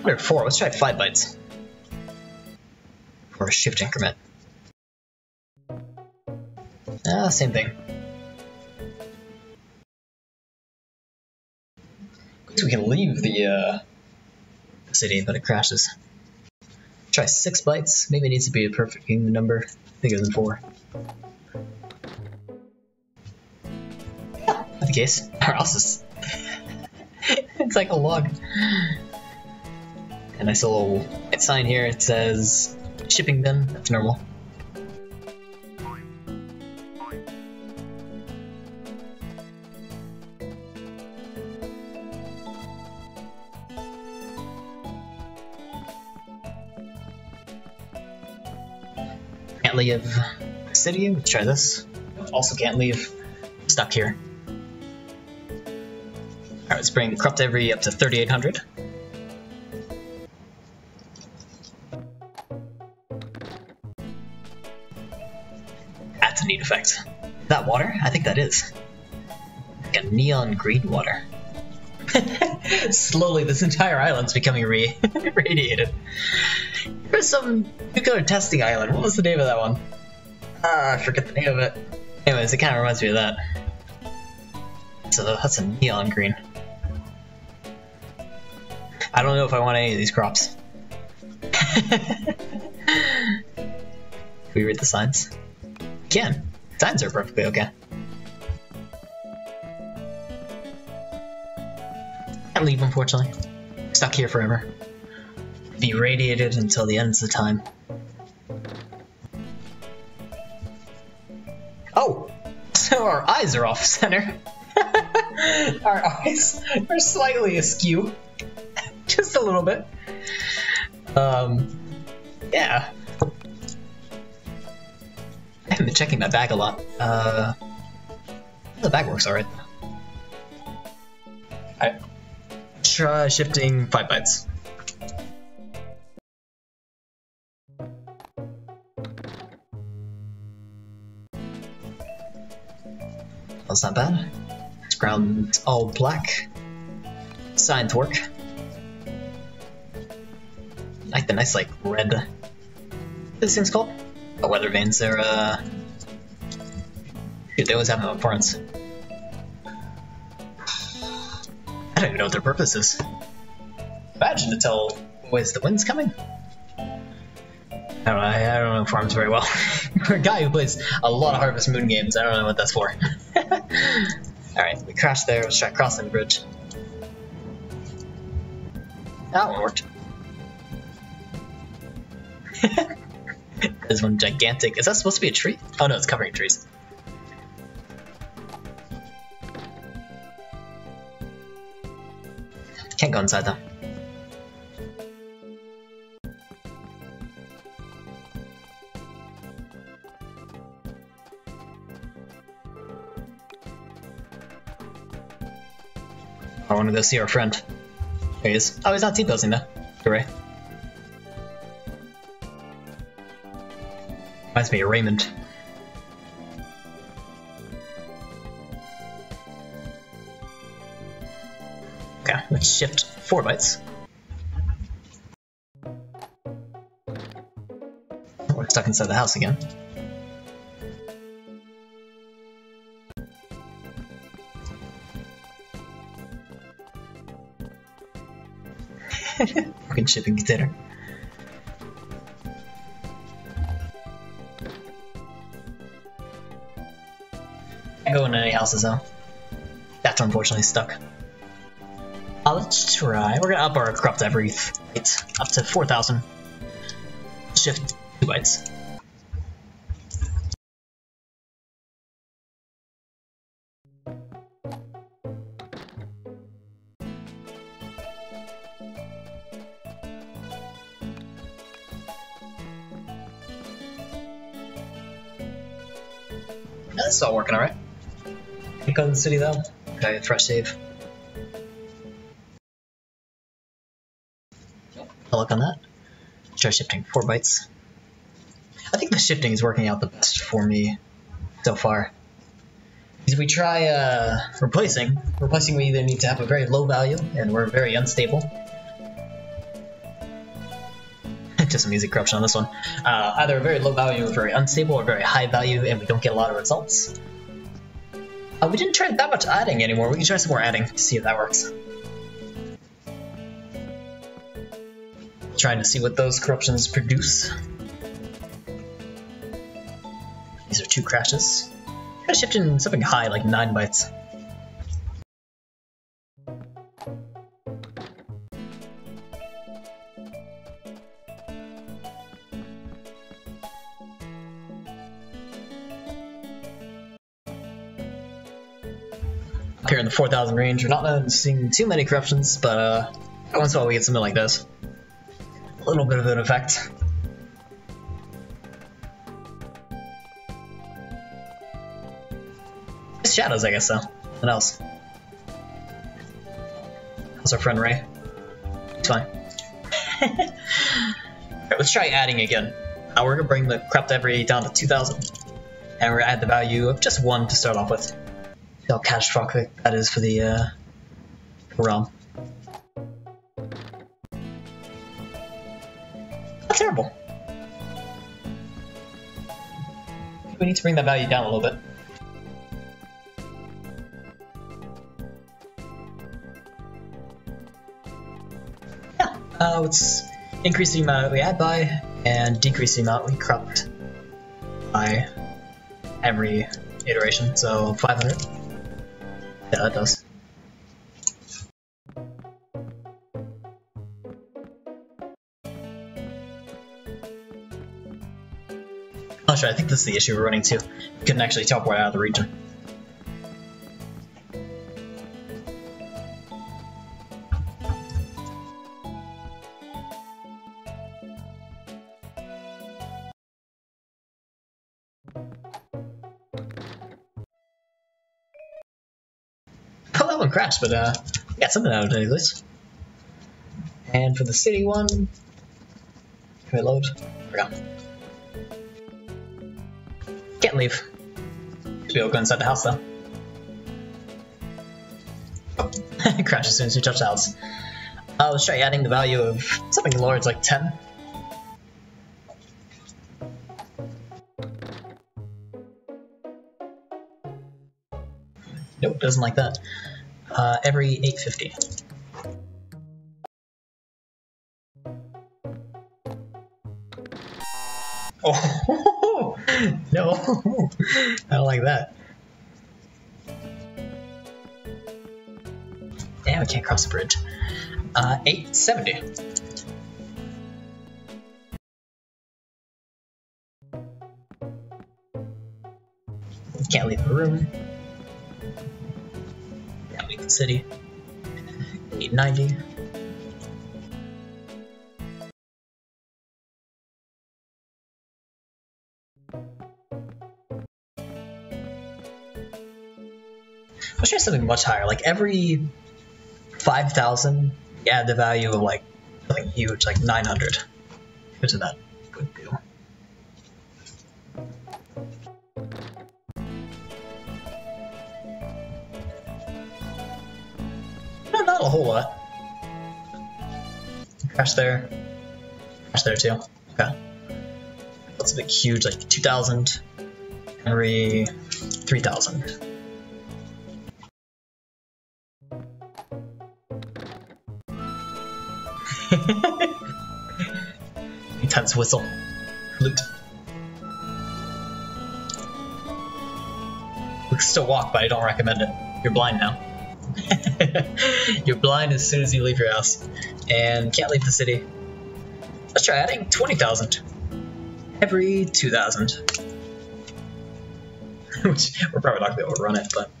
Or 4. Let's try 5 bytes for a shift increment. Same thing. So we can leave the city, but it crashes. Try 6 bytes. Maybe it needs to be a perfect number, bigger than 4. Yeah, not the case. Our house is. It's like a log. A nice little white sign here. It says shipping bin. That's normal. Can't leave the city. Let's try this. Also can't leave. Stuck here. Alright, let's bring corrupt every up to 3800. That's a neat effect. That water? I think that is. Like a neon green water. Slowly, this entire island's becoming radiated. There's some nuclear testing island. What was the name of that one? I forget the name of it. Anyways, it kind of reminds me of that. So that's a neon green. I don't know if I want any of these crops. Can we read the signs? We can. Signs are perfectly okay. Can't leave, unfortunately. Stuck here forever. Be radiated until the ends of the time. Oh! So our eyes are off center. Our eyes are slightly askew. Just a little bit. Yeah. I haven't been checking my bag a lot. The bag works alright. Alright. Try shifting 5 bytes. That's not bad. This ground's all black. Signs work. Like the nice, like, red. What are these things called? Oh, weather vanes. They're, Dude, they always have them up front. I don't even know what their purpose is. Imagine to tell where's the wind's coming. I don't know farms very well. For a guy who plays a lot of Harvest Moon games, I don't know what that's for. Alright, we crashed there. Let's try crossing the bridge. That one worked. There's one gigantic. Is that supposed to be a tree? Oh no, it's covering trees. Can't go inside though. I want to go see our friend. There he is. Oh, he's not T-posing though. Hooray. Reminds me of Raymond. Okay, let's shift 4 bytes. We're stuck inside the house again. Fucking shipping container. Can't go in any houses though. That's unfortunately stuck. Let's try. We're gonna up our corrupt every byte up to 4,000. Shift 2 bytes. This is all working alright. Can't go to the city though. Okay, fresh save. I'll look on that. Try shifting 4 bytes. I think the shifting is working out the best for me so far. Because if we try replacing we either need to have a very low value and we're very unstable. Just some music corruption on this one. Either a very low value or very unstable, or very high value and we don't get a lot of results. We didn't try that much adding anymore. We can try some more adding to see if that works. Trying to see what those corruptions produce. These are 2 crashes. Try to shift in something high, like 9 bytes. Up here in the 4,000 range, we're not noticing too many corruptions, but once in a while we get something like this. A little bit of an effect. It's shadows, I guess, though. What else? How's our friend Ray? It's fine. Alright, let's try adding again. We're gonna bring the corrupt every down to 2,000. And we're gonna add the value of just 1 to start off with. See how catastrophic that is for the realm. Not terrible. We need to bring that value down a little bit. Yeah, let's increase the amount we add by and decrease the amount we corrupt by every iteration, so 500. Yeah, that does. Oh, sure, I think this is the issue we're running into. We couldn't actually teleport out of the region. Oh, that one crashed, but we got something out of it at least. And for the city one, can we load? Forgot. Can't leave. Should be able to go inside the house though. Oh. Crash as soon as we touch the house. Let's try adding the value of something lower, it's like 10. Nope, doesn't like that. Every 850. Oh no, I don't like that. Damn, I can't cross the bridge. 870. Can't leave the room. Can't leave the city. 890. Let's try something much higher. Like every 5,000, add the value of like something huge, like 900. Into that good deal. No, not a whole lot. Crash there. Crash there too. Okay. That's a big, huge, like 2,000. Every 3,000. Intense whistle. Loot. We can still walk, but I don't recommend it. You're blind now. You're blind as soon as you leave your house. And can't leave the city. Let's try adding 20,000. Every 2,000. Which, we're probably not going to be able to run it, but...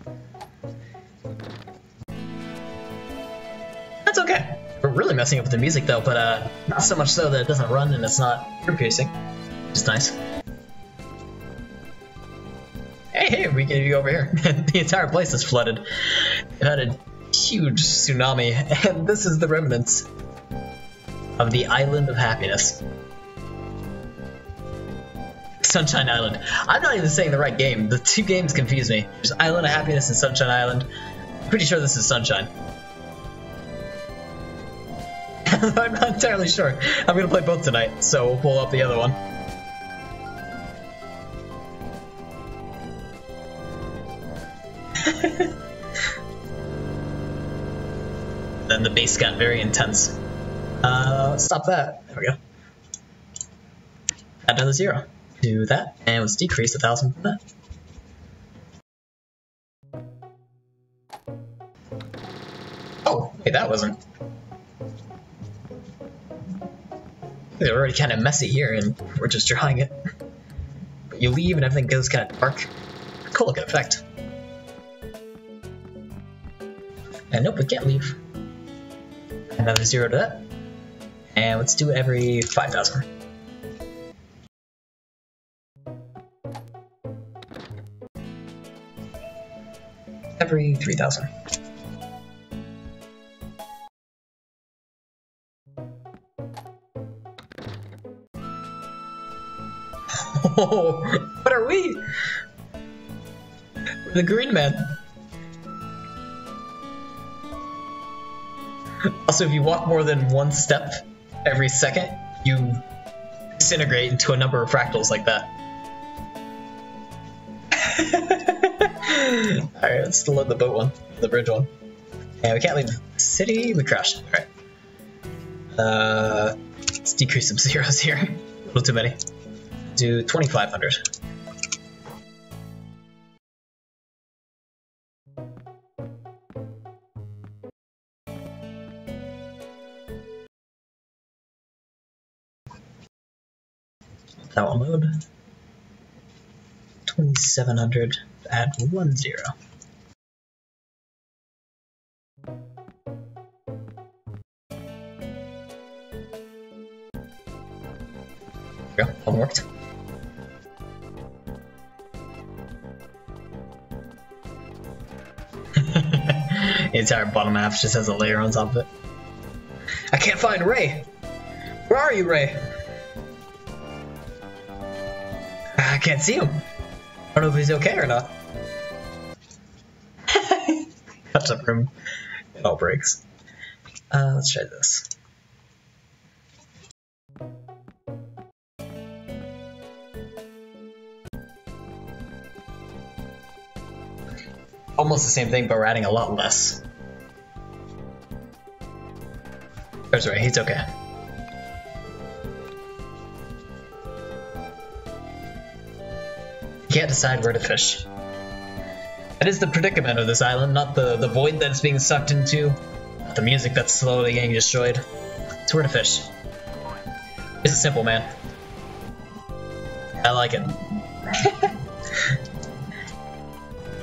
That's okay. We're really messing up with the music though, but not so much so that it doesn't run and it's not ear-piercing. It's nice. Hey, we can go over here. The entire place is flooded. It had a huge tsunami, and this is the remnants of the Island of Happiness. Sunshine Island. I'm not even saying the right game. The two games confuse me. There's Island of Happiness and Sunshine Island. I'm pretty sure this is Sunshine. I'm not entirely sure. I'm gonna play both tonight, so we'll pull up the other one. Then the bass got very intense. Let's stop that. There we go. Add another 0. Do that, and let's decrease 1,000 from that. Oh, hey, that wasn't. They're already kind of messy here, and we're just drawing it. But you leave, and everything goes kind of dark. Cool looking effect. And nope, we can't leave. Another 0 to that. And let's do it every 5,000. Every 3,000. Oh, what are we? We're the Green Man. Also, if you walk more than one step every second, you disintegrate into a number of fractals like that. Alright, let's still load the boat one, the bridge one. And we can't leave the city, we crashed. Alright. Let's decrease some zeros here. A little too many. Do 2,500. That one load. 2,700. Add 1 0. There we go, one worked. The entire bottom half just has a layer on top of it. I can't find Ray! Where are you, Ray? I can't see him. I don't know if he's okay or not. Cuts up room. It all breaks. Let's try this. Almost the same thing, but we're adding a lot less. There's Ray, he's okay. Can't decide where to fish. That is the predicament of this island, not the void that it's being sucked into. The music that's slowly getting destroyed. It's where to fish. It's simple, man. I like it.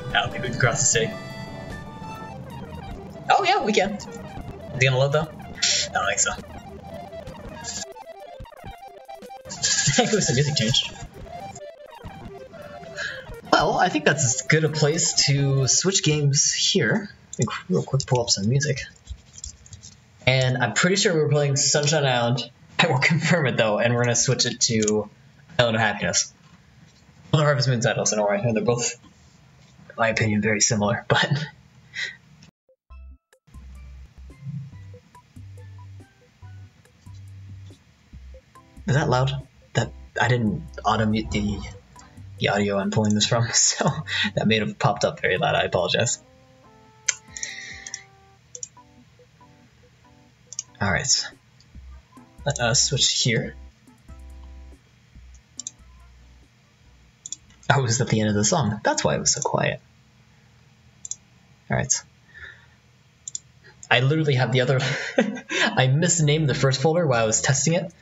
I don't think we can cross the city. Oh yeah, we can. Is he gonna load though? I don't think so. At least the music changed. Well, I think that's as good a place to switch games here. Real quick, pull up some music. And I'm pretty sure we're playing Sunshine Island. I will confirm it though, and we're gonna switch it to Island of Happiness. Well, the Harvest Moon titles, in a way, and they're both, in my opinion, very similar, but... Is that loud? That I didn't auto-mute the audio I'm pulling this from, so that may have popped up very loud. I apologize. Alright. Let us switch here. Oh, it was at the end of the song. That's why it was so quiet. Alright. I literally have the other... I misnamed the first folder while I was testing it.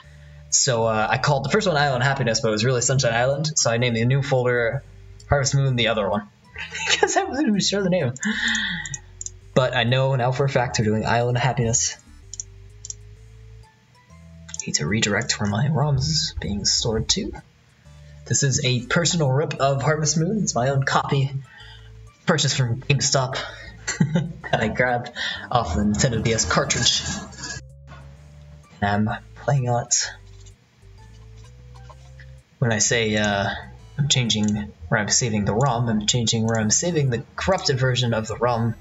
So I called the first one Island Happiness, but it was really Sunshine Island. So I named the new folder Harvest Moon the other one. Because I wasn't even sure the name. But I know now for a fact we're doing Island Happiness. Need to redirect where my ROM is being stored to. This is a personal rip of Harvest Moon. It's my own copy, purchased from GameStop, that I grabbed off the Nintendo DS cartridge. And I'm playing on it. When I say I'm changing where I'm saving the ROM, I'm changing where I'm saving the corrupted version of the ROM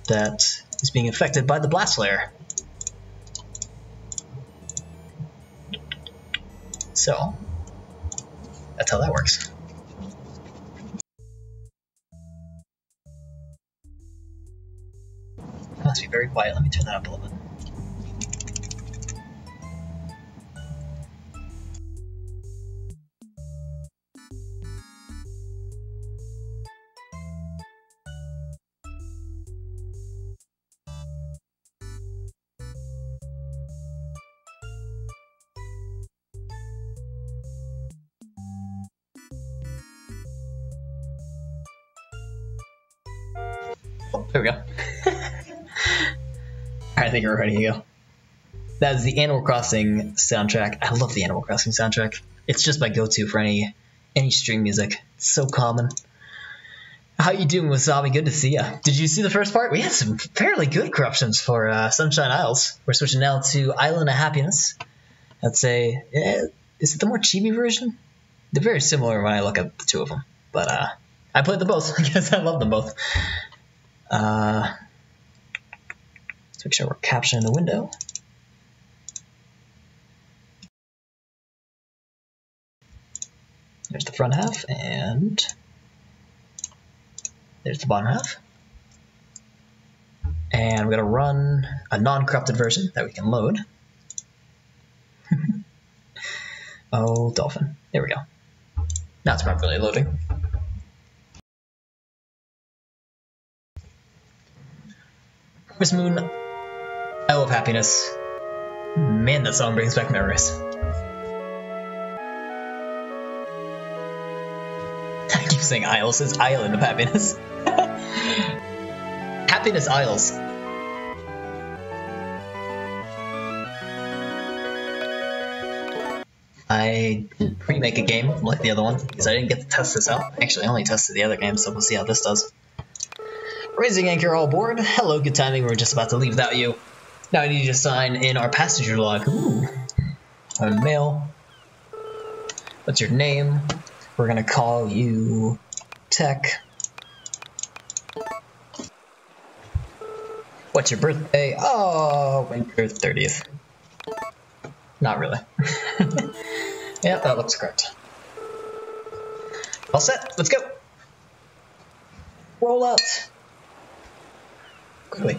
that is being affected by the blast layer. So, that's how that works. It must be very quiet. Let me turn that up a little bit. Oh, there we go. I think we're ready to go. That is the Animal Crossing soundtrack. I love the Animal Crossing soundtrack. It's just my go-to for any stream music. It's so common. How you doing, Wasabi? Good to see ya. Did you see the first part? We had some fairly good corruptions for Sunshine Isles. We're switching now to Island of Happiness. I'd say, is it the more chibi version? They're very similar when I look at the two of them. But I played them both because I love them both. Let's make sure we're captioning the window. There's the front half, and there's the bottom half. And we're going to run a non-corrupted version that we can load. Oh, dolphin. There we go. Now it's properly loading. Harvest Moon, Isle of Happiness. Man, that song brings back memories. I keep saying Isles, it's Island of Happiness. Happiness Isles. I didn't pre-make a game like the other one because I didn't get to test this out. Actually, I only tested the other game, so we'll see how this does. Raising anchor all aboard. Hello, good timing. We're just about to leave without you. Now I need you to sign in our passenger log. Ooh. A mail. What's your name? We're gonna call you Tech. What's your birthday? Oh, winter 30th. Not really. Yeah, that looks correct. All set. Let's go. Roll out. Quickly.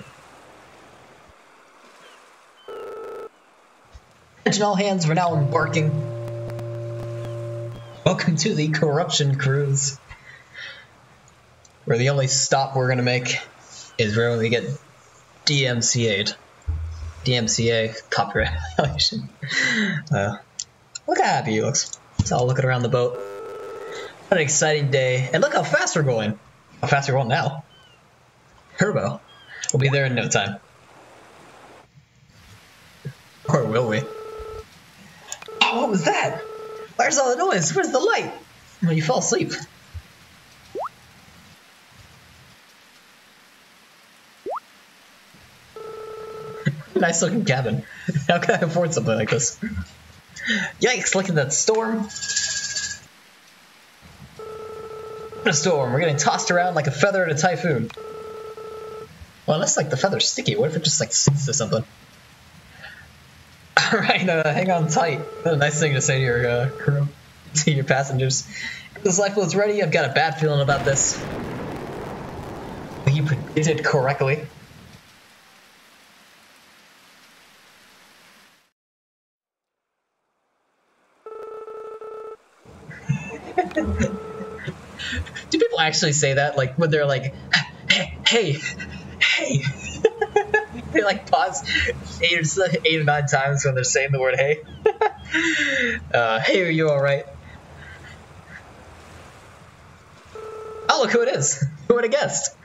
Attention all hands, we're now embarking. Welcome to the Corruption Cruise. Where the only stop we're gonna make is where we get DMCA'd. DMCA copyright violation. Look how happy he looks. He's all looking around the boat. What an exciting day. And look how fast we're going. How fast we're going now. Turbo. We'll be there in no time. Or will we? Oh, what was that? Where's all the noise? Where's the light? Well, you fell asleep. Nice looking cabin. How can I afford something like this? Yikes, look at that storm. What a storm. We're getting tossed around like a feather in a typhoon. Well, unless like the feather's sticky. What if it just like sticks to something? Alright, hang on tight. What a nice thing to say to your crew, to your passengers. If this lifeboat's ready, I've got a bad feeling about this. You predicted correctly. Do people actually say that? Like when they're like, hey. They like pause 8 or 9 times when they're saying the word hey. Hey, are you alright? Oh, look who it is. Who would have guessed?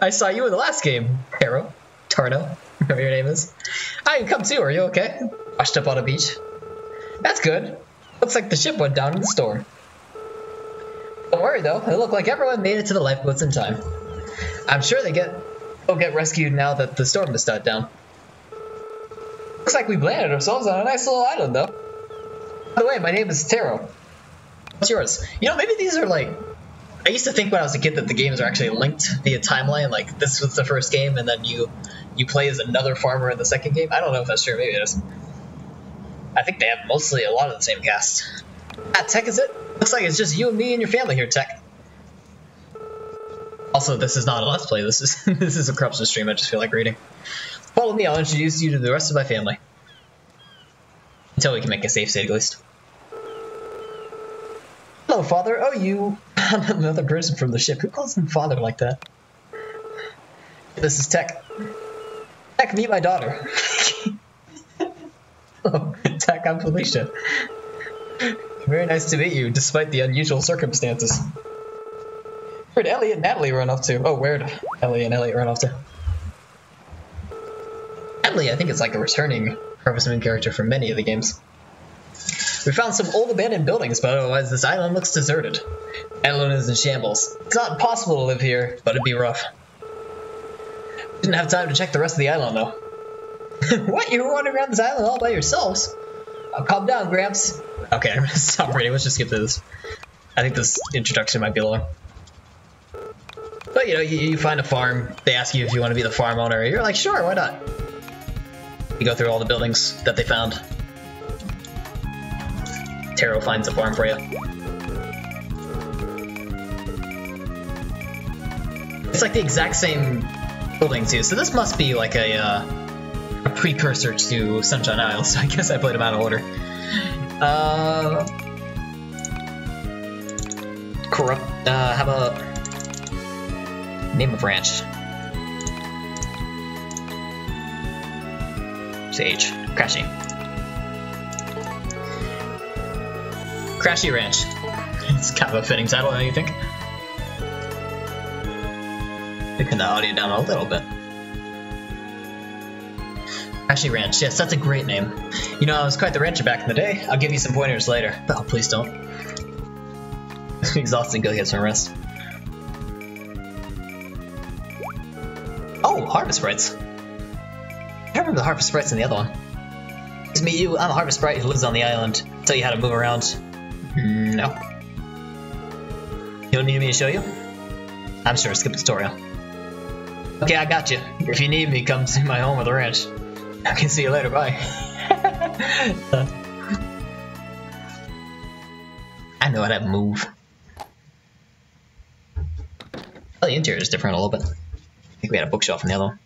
I saw you in the last game, Tarno, whatever your name is. I can come too, are you okay? Washed up on a beach. That's good. Looks like the ship went down in the storm. Don't worry though, it looked like everyone made it to the lifeboats in time. I'm sure they'll get rescued now that the storm has died down. Looks like we landed ourselves on a nice little island though. By the way, my name is Taro. What's yours? You know, maybe these are like... I used to think when I was a kid that the games are actually linked via timeline, like this was the first game and then you play as another farmer in the second game. I don't know if that's true, maybe it is. I think they have mostly a lot of the same cast. Ah, Tech, is it? Looks like it's just you and me and your family here, Tech. Also, this is not a Let's Play, this is a corruption stream, I just feel like reading. Follow me, I'll introduce you to the rest of my family. Until we can make a safe state, at least. Hello, Father. Oh, you... another person from the ship. Who calls him Father like that? This is Tech. Tech, meet my daughter. Oh, Tech, I'm Felicia. Very nice to meet you, despite the unusual circumstances. Where'd Ellie and Natalie run off to? Oh, where'd Ellie and Elliot run off to? Natalie, I think it's like a returning Harvest Moon character from many of the games. We found some old abandoned buildings, but otherwise this island looks deserted. The island is in shambles. It's not impossible to live here, but it'd be rough. Didn't have time to check the rest of the island, though. What? You were wandering around this island all by yourselves? Oh, calm down, Gramps. Okay, I'm gonna stop reading. Let's just get to this. I think this introduction might be long. But, you know, you find a farm. They ask you if you want to be the farm owner. You're like, sure, why not? You go through all the buildings that they found. Taro finds a farm for you. It's like the exact same building too, so this must be like a precursor to Sunshine Isles, so I guess I played them out of order. How about name of ranch? Say H. Crashy. Crashy Ranch. It's kind of a fitting title, don't you think? Picking the audio down a little bit. Crashy Ranch. Yes, that's a great name. You know, I was quite the rancher back in the day. I'll give you some pointers later. Oh, please don't. I'm exhausted. Go get some rest. Oh, Harvest Sprites. I remember the Harvest Sprites in the other one. It's me, you. I'm a Harvest Sprite who lives on the island. Tell you how to move around. No. You don't need me to show you? I'm sure, skip the tutorial. Okay, I got you. If you need me, come to my home or the ranch. I can see you later, bye. I know how to move. Oh, the interior is different a little bit. I think we had a bookshelf in the other one.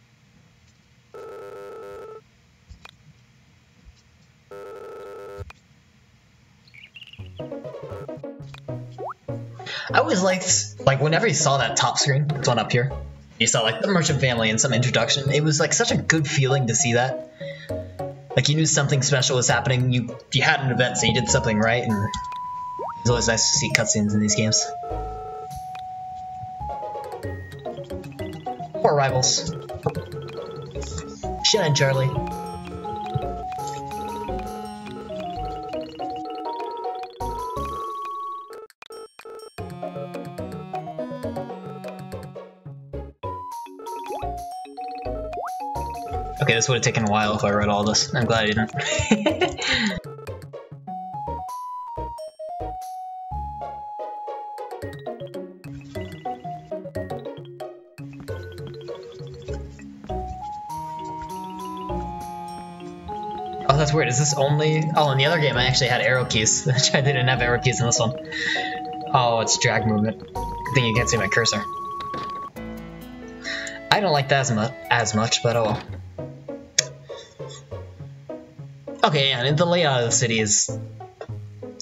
I always liked, like, whenever you saw that top screen, this one up here, You saw like the merchant family in some introduction. It was like such a good feeling to see that. Like you knew something special was happening. You had an event, so you did something right, and it's always nice to see cutscenes in these games. Poor rivals. Shin and Charlie. Okay, this would have taken a while if I read all this. I'm glad I didn't. Oh, that's weird. Is this only... Oh, in the other game I actually had arrow keys. I didn't have arrow keys in this one. Oh, it's drag movement. Good thing you can't see my cursor. I don't like that as much, but oh well. Okay, and the layout of the city is...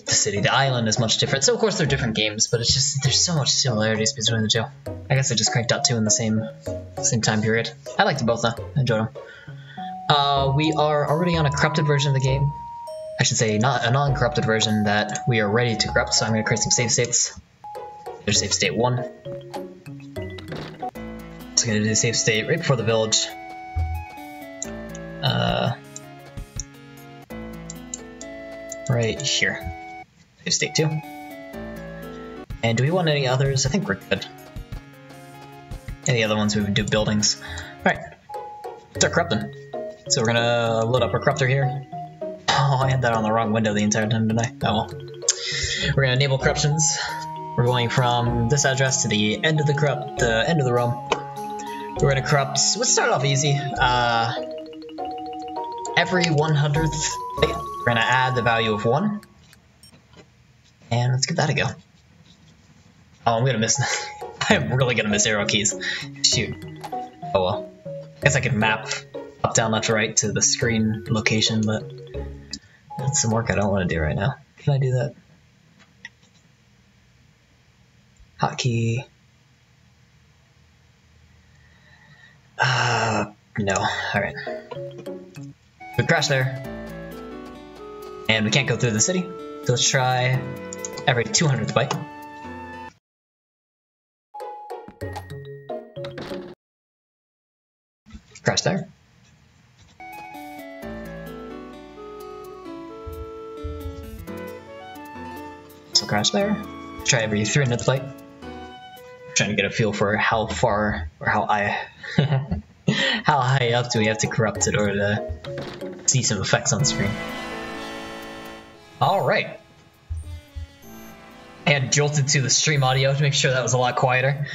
The island is much different. So of course they're different games, but it's just, there's so much similarities between the two. I guess I just cranked out 2 in the same time period. I liked them both though, I enjoyed them. We are already on a corrupted version of the game. I should say not a non-corrupted version that we are ready to corrupt, so I'm going to create some save states. There's save state 1. So I'm going to do the save state right before the village. Right here. Save state 2. And do we want any others? I think we're good. Any other ones we would do buildings. Alright. Start corrupting. So we're gonna load up our corruptor here. Oh, I had that on the wrong window the entire time, didn't I? Oh well. We're gonna enable corruptions. We're going from this address to the end of the end of the realm. We're gonna corrupt. Let's start off easy. Every 100th, we're gonna add the value of 1, and let's give that a go. Oh, I'm gonna miss. I'm really gonna miss arrow keys. Shoot. Oh well. I guess I could map up, down, left, right to the screen location, but that's some work I don't want to do right now. Can I do that? Hotkey. No. Alright. We crashed there. And we can't go through the city. So let's try every 200th byte. Crash there. So crash there. Try every 300th byte. Trying to get a feel for how far or how high how high up do we have to corrupt in order to see some effects on the screen. Alright. I had jolted to the stream audio to make sure that was a lot quieter.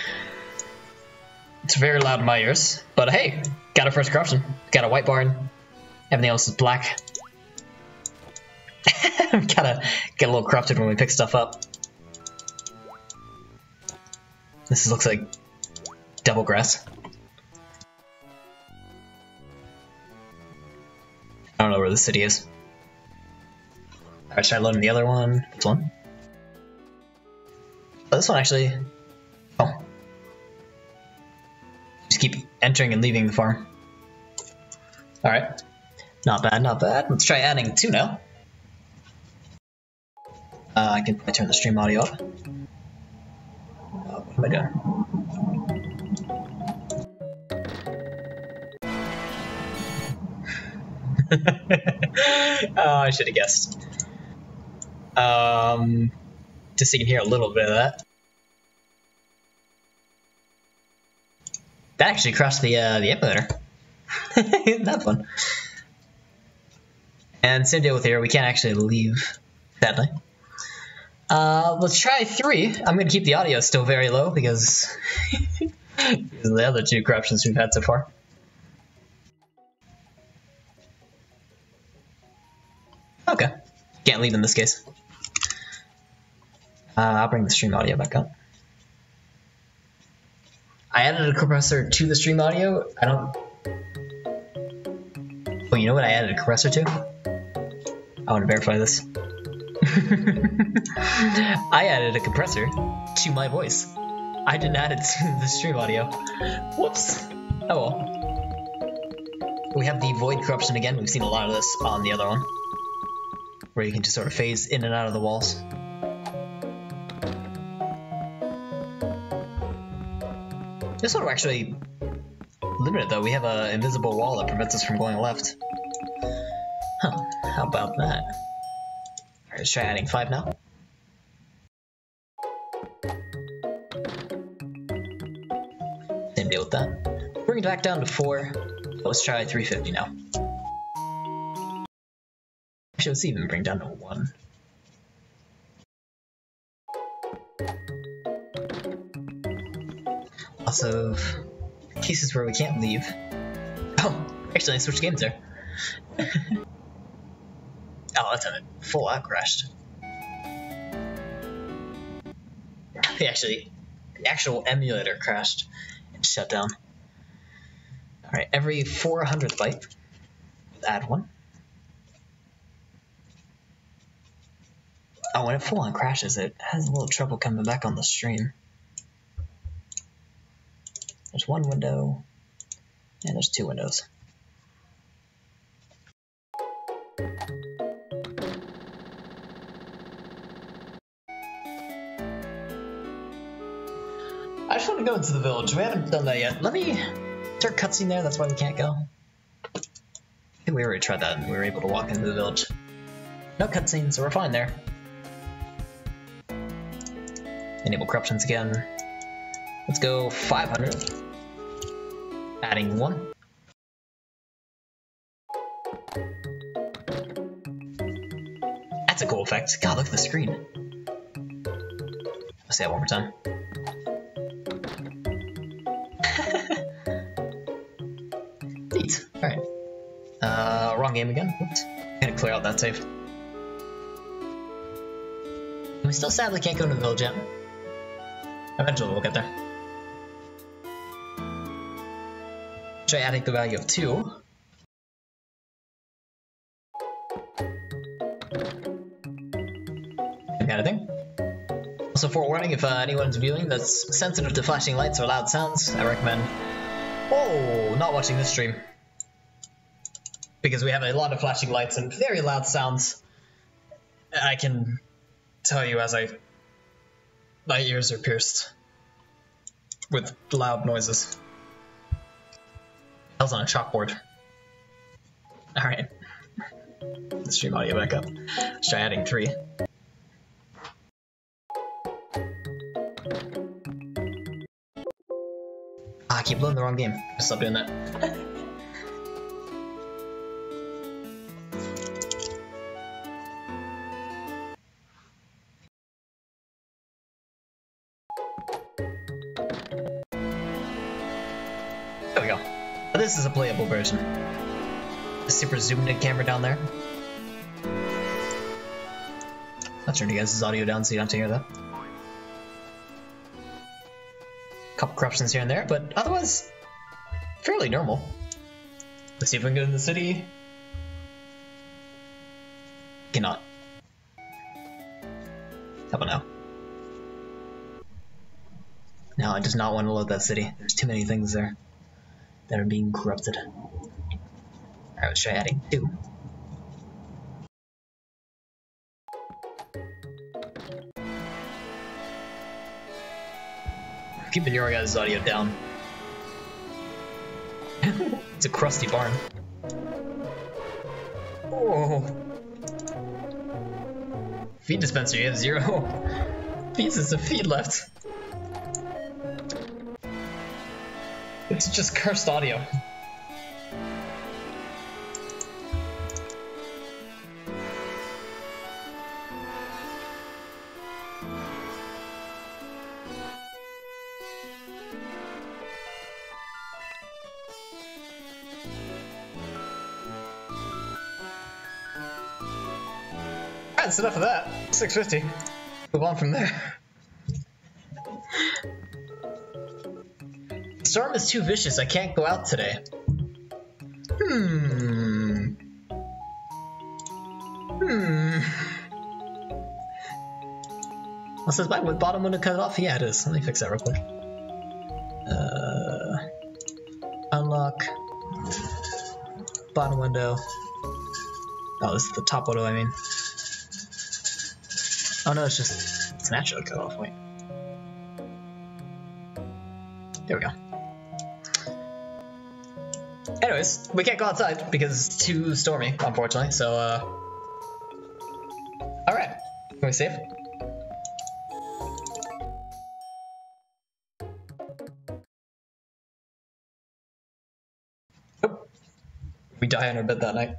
It's very loud in my ears, but hey, got a first corruption. Got a white barn. Everything else is black. Gotta get a little corrupted when we pick stuff up. This looks like double grass. I don't know where the city is. Alright, should I load in the other one? This one? Oh, this one actually... Oh. Just keep entering and leaving the farm. Alright. Not bad, not bad. Let's try adding 2 now. I can turn the stream audio up. What am I doing? Oh, I should have guessed. Just so you can hear a little bit of that. That actually crashed the emulator. Isn't that fun? And same deal with here, we can't actually leave, sadly. Let's try 3. I'm gonna keep the audio still very low because these are the other 2 corruptions we've had so far. Okay. Can't leave in this case. I'll bring the stream audio back up. I added a compressor to the stream audio. I don't... Oh, you know what I added a compressor to? I want to verify this. I added a compressor to my voice. I didn't add it to the stream audio. Whoops. Oh well. We have the void corruption again. We've seen a lot of this on the other one, where you can just sort of phase in and out of the walls. This one we're actually limited though. We have an invisible wall that prevents us from going left. Huh, how about that? Alright, let's try adding 5 now. Same deal with that. Bring it back down to 4. Let's try 350 now. Actually, let's even bring down to 1. Lots of cases where we can't leave. Oh, actually I switched games there. Oh, that's a full out crashed. The actual emulator crashed and shut down. Alright, every 400th byte, add 1. Oh, when it full on crashes, it has a little trouble coming back on the stream. There's 1 window, and there's 2 windows. I just want to go into the village. We haven't done that yet. Let me start cutscene there. That's why we can't go. I think we already tried that and we were able to walk into the village. No cutscene, so we're fine there. Enable corruptions again. Let's go 500. Adding 1. That's a cool effect. God, look at the screen. Let's say that one more time. Neat. Alright. Wrong game again. Oops. Gonna clear out that save. And we still sadly can't go to the village yet. Eventually we'll get there. Try adding the value of 2. Same kind of thing. Also, forewarning, if anyone's viewing that's sensitive to flashing lights or loud sounds, I recommend not watching this stream. Because we have a lot of flashing lights and very loud sounds. I can tell you as my ears are pierced with loud noises. I was on a chalkboard. Alright. Let's stream audio back up. Let's try adding 3. I keep loading the wrong game. Stop doing that. There we go. This is a playable version. The super zoomed in camera down there. I'll turn you guys' audio down so you don't have to hear that. Couple corruptions here and there, but otherwise fairly normal. Let's see if we can get in the city. Cannot. How about now? No, I just not want to load that city. There's too many things there that are being corrupted. Alright, let's try adding 2. Keeping your guys' audio down. It's a crusty barn. Oh. Feed dispenser, you have 0 pieces of feed left. It's just cursed audio. That's enough of that. 650. Move on from there. The storm is too vicious. I can't go out today. What's this bottom window cut off? Yeah, it is. Let me fix that real quick. Unlock. Bottom window. Oh, this is the top window, I mean. Oh no, it's naturally cut off. Wait. There we go. Anyways, we can't go outside because it's too stormy, unfortunately, so, alright. Can we save? Nope. We die on our bed that night.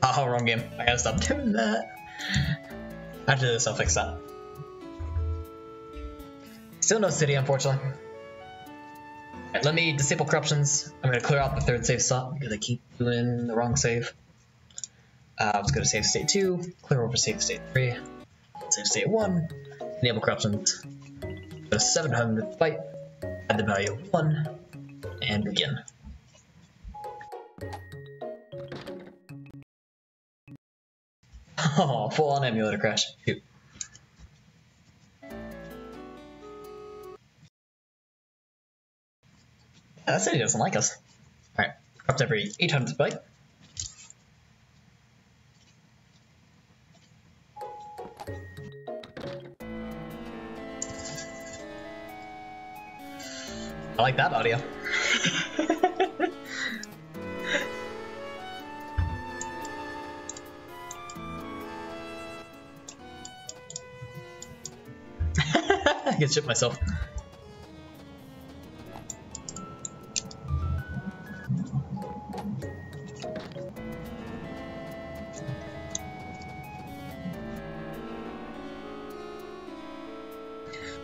Oh, wrong game. I gotta stop doing that. After this, I'll fix that. Still no city, unfortunately. Right, let me disable corruptions. I'm gonna clear out the third save slot because I keep doing the wrong save. Let's go to save state 2, clear over save state 3, save state 1, enable corruptions, go to 700 byte, add the value of 1, and begin. Oh, full on emulator crash. Shoot. That city doesn't like us. Alright, corrupt every 800 byte. I like that audio. I can shit myself.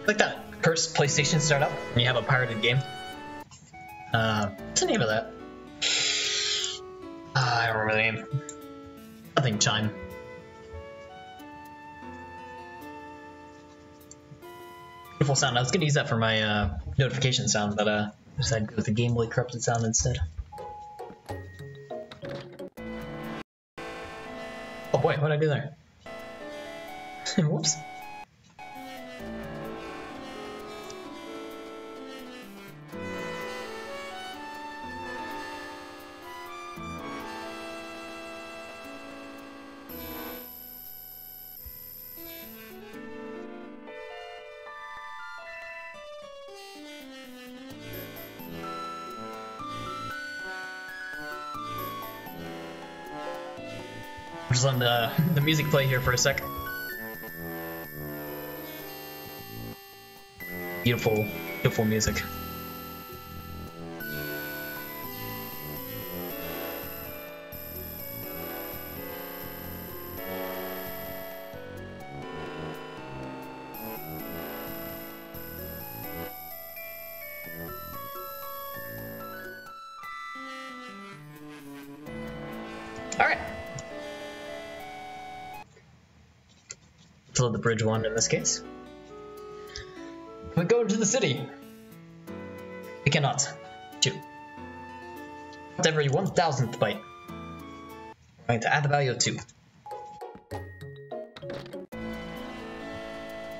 Like that cursed PlayStation startup when you have a pirated game. What's the name of that? I don't remember the name. Nothing chime. Beautiful sound. I was gonna use that for my notification sound, but I decided to go with the Game Boy corrupted sound instead. Oh boy, what did I do there? Whoops. Just letting the music play here for a sec. Beautiful, beautiful music. All right. Let's load the bridge one in this case. We go into the city. We cannot. 2. At every 1,000th byte. We're going to add the value of 2.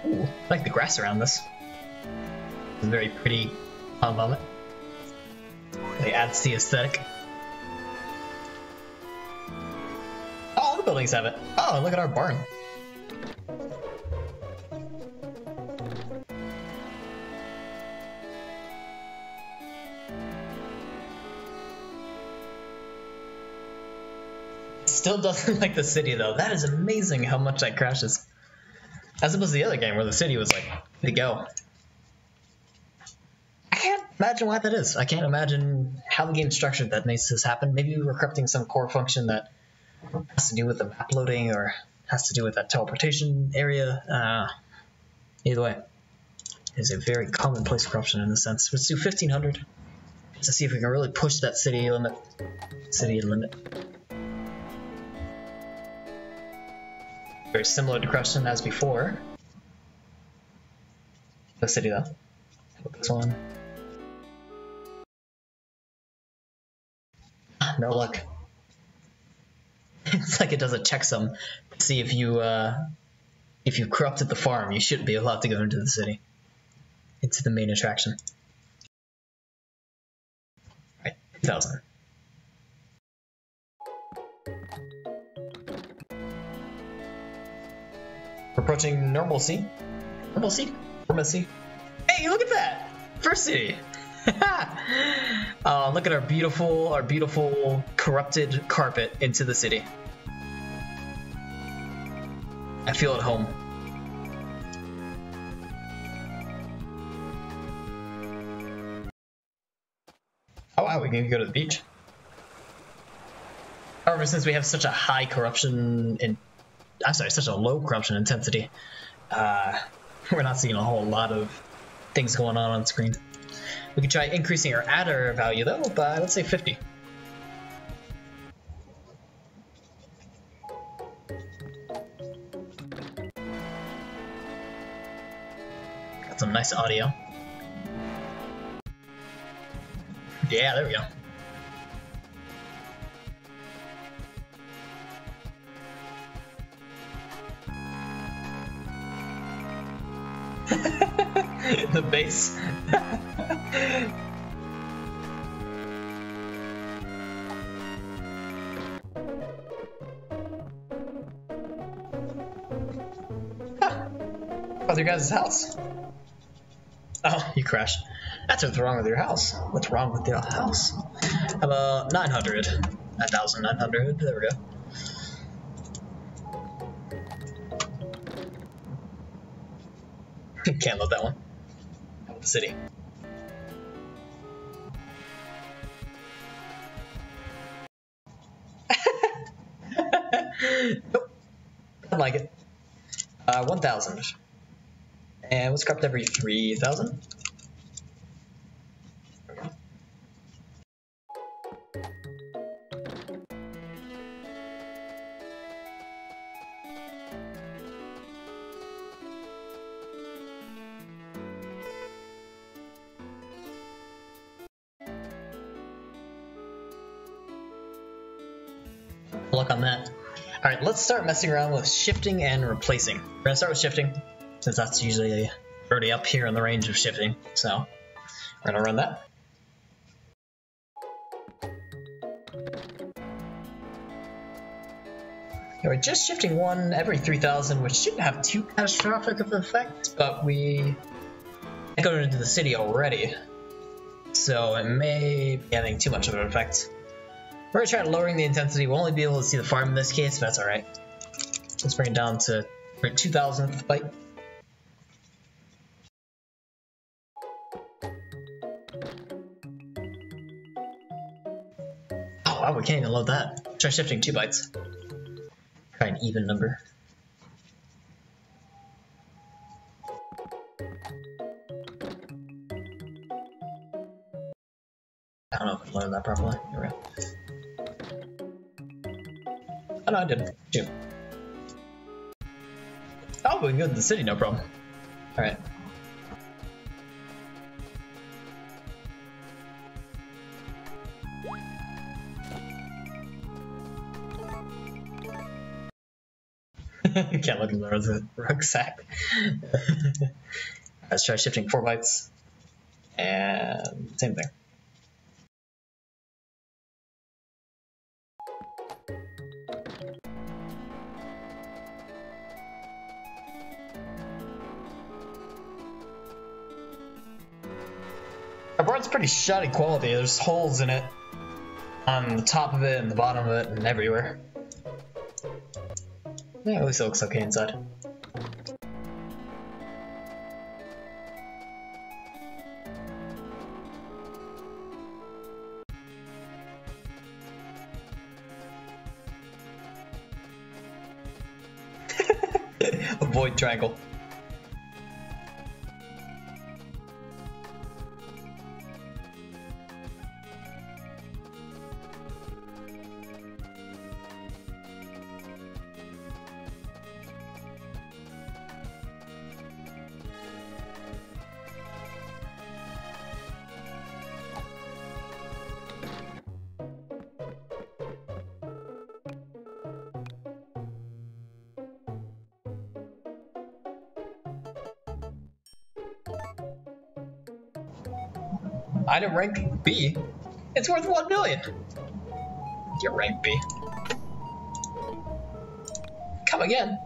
Ooh, I like the grass around this. It's a very pretty moment. It adds to the aesthetic. Oh, all the buildings have it. Oh, look at our barn. Still doesn't like the city though. That is amazing how much that crashes. As opposed to the other game where the city was like, to go. I can't imagine why that is. I can't imagine how the game's structured that makes this happen. Maybe we were corrupting some core function that has to do with the map loading or has to do with that teleportation area. Either way, it's a very commonplace corruption in a sense. Let's do 1500 to see if we can really push that city limit. Very similar to corruption as before. The city though. Put this one. No luck. It's like it does a checksum to see if you if you've corrupted the farm, you shouldn't be allowed to go into the city. It's the main attraction. Alright, 2,000. We're approaching normalcy. Normalcy? Normalcy. Hey, look at that! First city! Look at our beautiful corrupted carpet into the city. I feel at home. Oh wow, we can go to the beach. However, since we have such a high corruption in, such a low corruption intensity, we're not seeing a whole lot of things going on screen. We could try increasing our adder value though, but let's say 50. Got some nice audio. Yeah, there we go. The bass. How's your guys' house? Oh, you crashed. That's what's wrong with your house. What's wrong with your house? How about 900? 1,900. There we go. Can't load that one. How about the city? Nope. I like it. 1,000. And what's corrupt every 3,000? Luck on that. Alright, let's start messing around with shifting and replacing. We're gonna start with shifting, since that's usually already up here in the range of shifting, so we're gonna run that. Yeah, we're just shifting one every 3,000, which shouldn't have too catastrophic of an effect, but we go into the city already, so it may be having too much of an effect. We're gonna try lowering the intensity. We'll only be able to see the farm in this case, but that's alright. Let's bring it down to 2,000th byte. Oh wow, we can't even load that. Try shifting 2 bytes. Try an even number. I don't know if I loaded that properly. Here we go. Oh no, I didn't. Shoot. Oh, we can go to the city, no problem. Alright. Can't look at the rucksack. Let's try shifting 4 bytes. And same thing. Our board's pretty shoddy quality. There's holes in it on the top of it and the bottom of it and everywhere. Yeah, at least it looks okay inside. Avoid triangle. Item rank B. It's worth 1 million. You're rank B. Come again.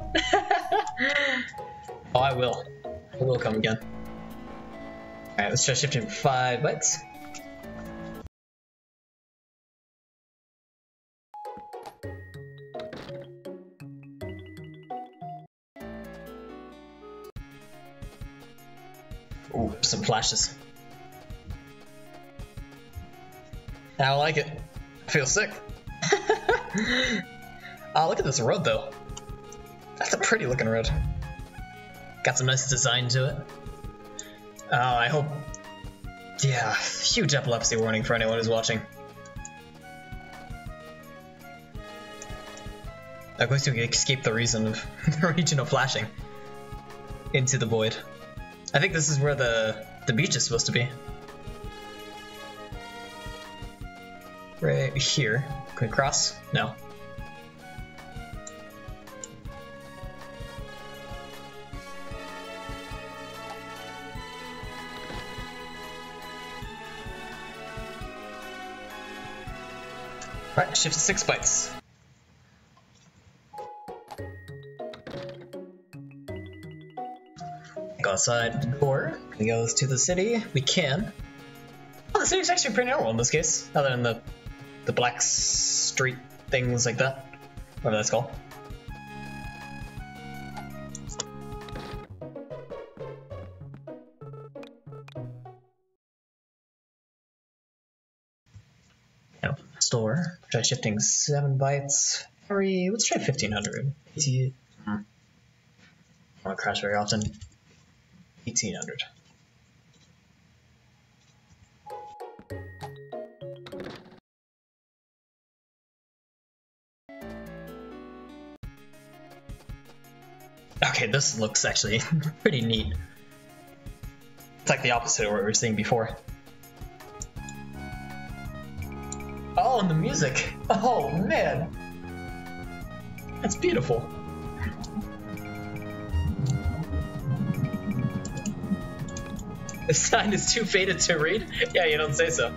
Oh, I will. I will come again. Alright, let's try shifting for 5 bytes. Ooh, some flashes. I don't like it. I feel sick. Oh, look at this road though. That's a pretty looking road. Got some nice design to it. Oh, I hope... Yeah, huge epilepsy warning for anyone who's watching. At least we can escape the reason of the region of flashing into the void. I think this is where the beach is supposed to be. Right here. Can we cross? No. Alright, shift to 6 bytes. Go outside the door. Can we go to the city? We can. Oh, the city's actually pretty normal in this case, other than the black street things like that. Whatever that's called. No, store. Try shifting 7 bytes. Let's try 1500. I don't want to crash very often. 1800. Okay, this looks actually pretty neat. It's like the opposite of what we were seeing before. Oh, and the music! Oh man! That's beautiful. The sign is too faded to read? Yeah, you don't say so.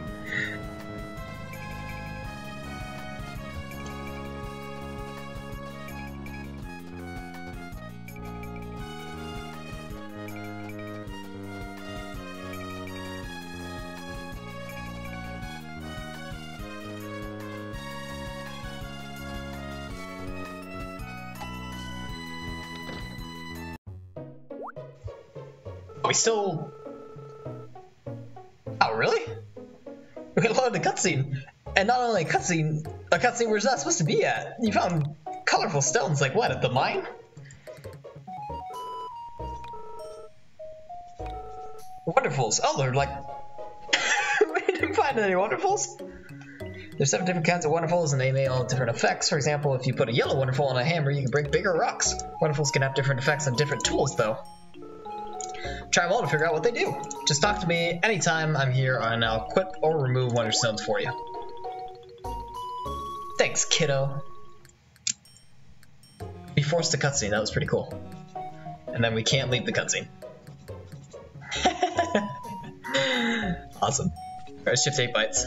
We still... Oh, really? We loaded the cutscene, and not only a cutscene we're not supposed to be at. You found colorful stones, like what, at the mine? Wonderfuls. Oh, they're like... We didn't find any wonderfuls. There's 7 different kinds of wonderfuls, and they may all have different effects. For example, if you put a yellow wonderful on a hammer, you can break bigger rocks. Wonderfuls can have different effects on different tools, though. Try them all to figure out what they do. Just talk to me anytime I'm here, and I'll equip or remove Wonderstones for you. Thanks, kiddo. We forced a cutscene. That was pretty cool. And then we can't leave the cutscene. Awesome. Alright, shift 8 bytes.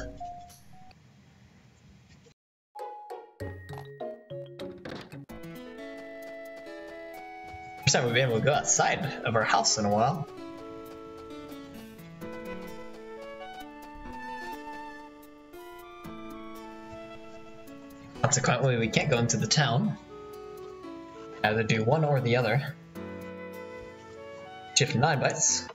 First time we've been able to go outside of our house in a while. Consequently, we can't go into the town. Either do one or the other. Shift 9 bytes.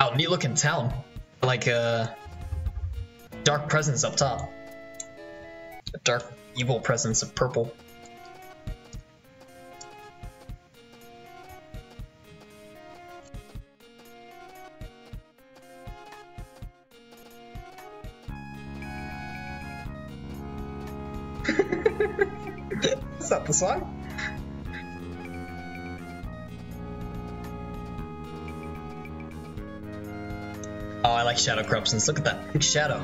Oh, neat looking town. Like a dark presence up top. A dark, evil presence of purple. Is that the song? Oh, I like shadow corruptions. Look at that big shadow.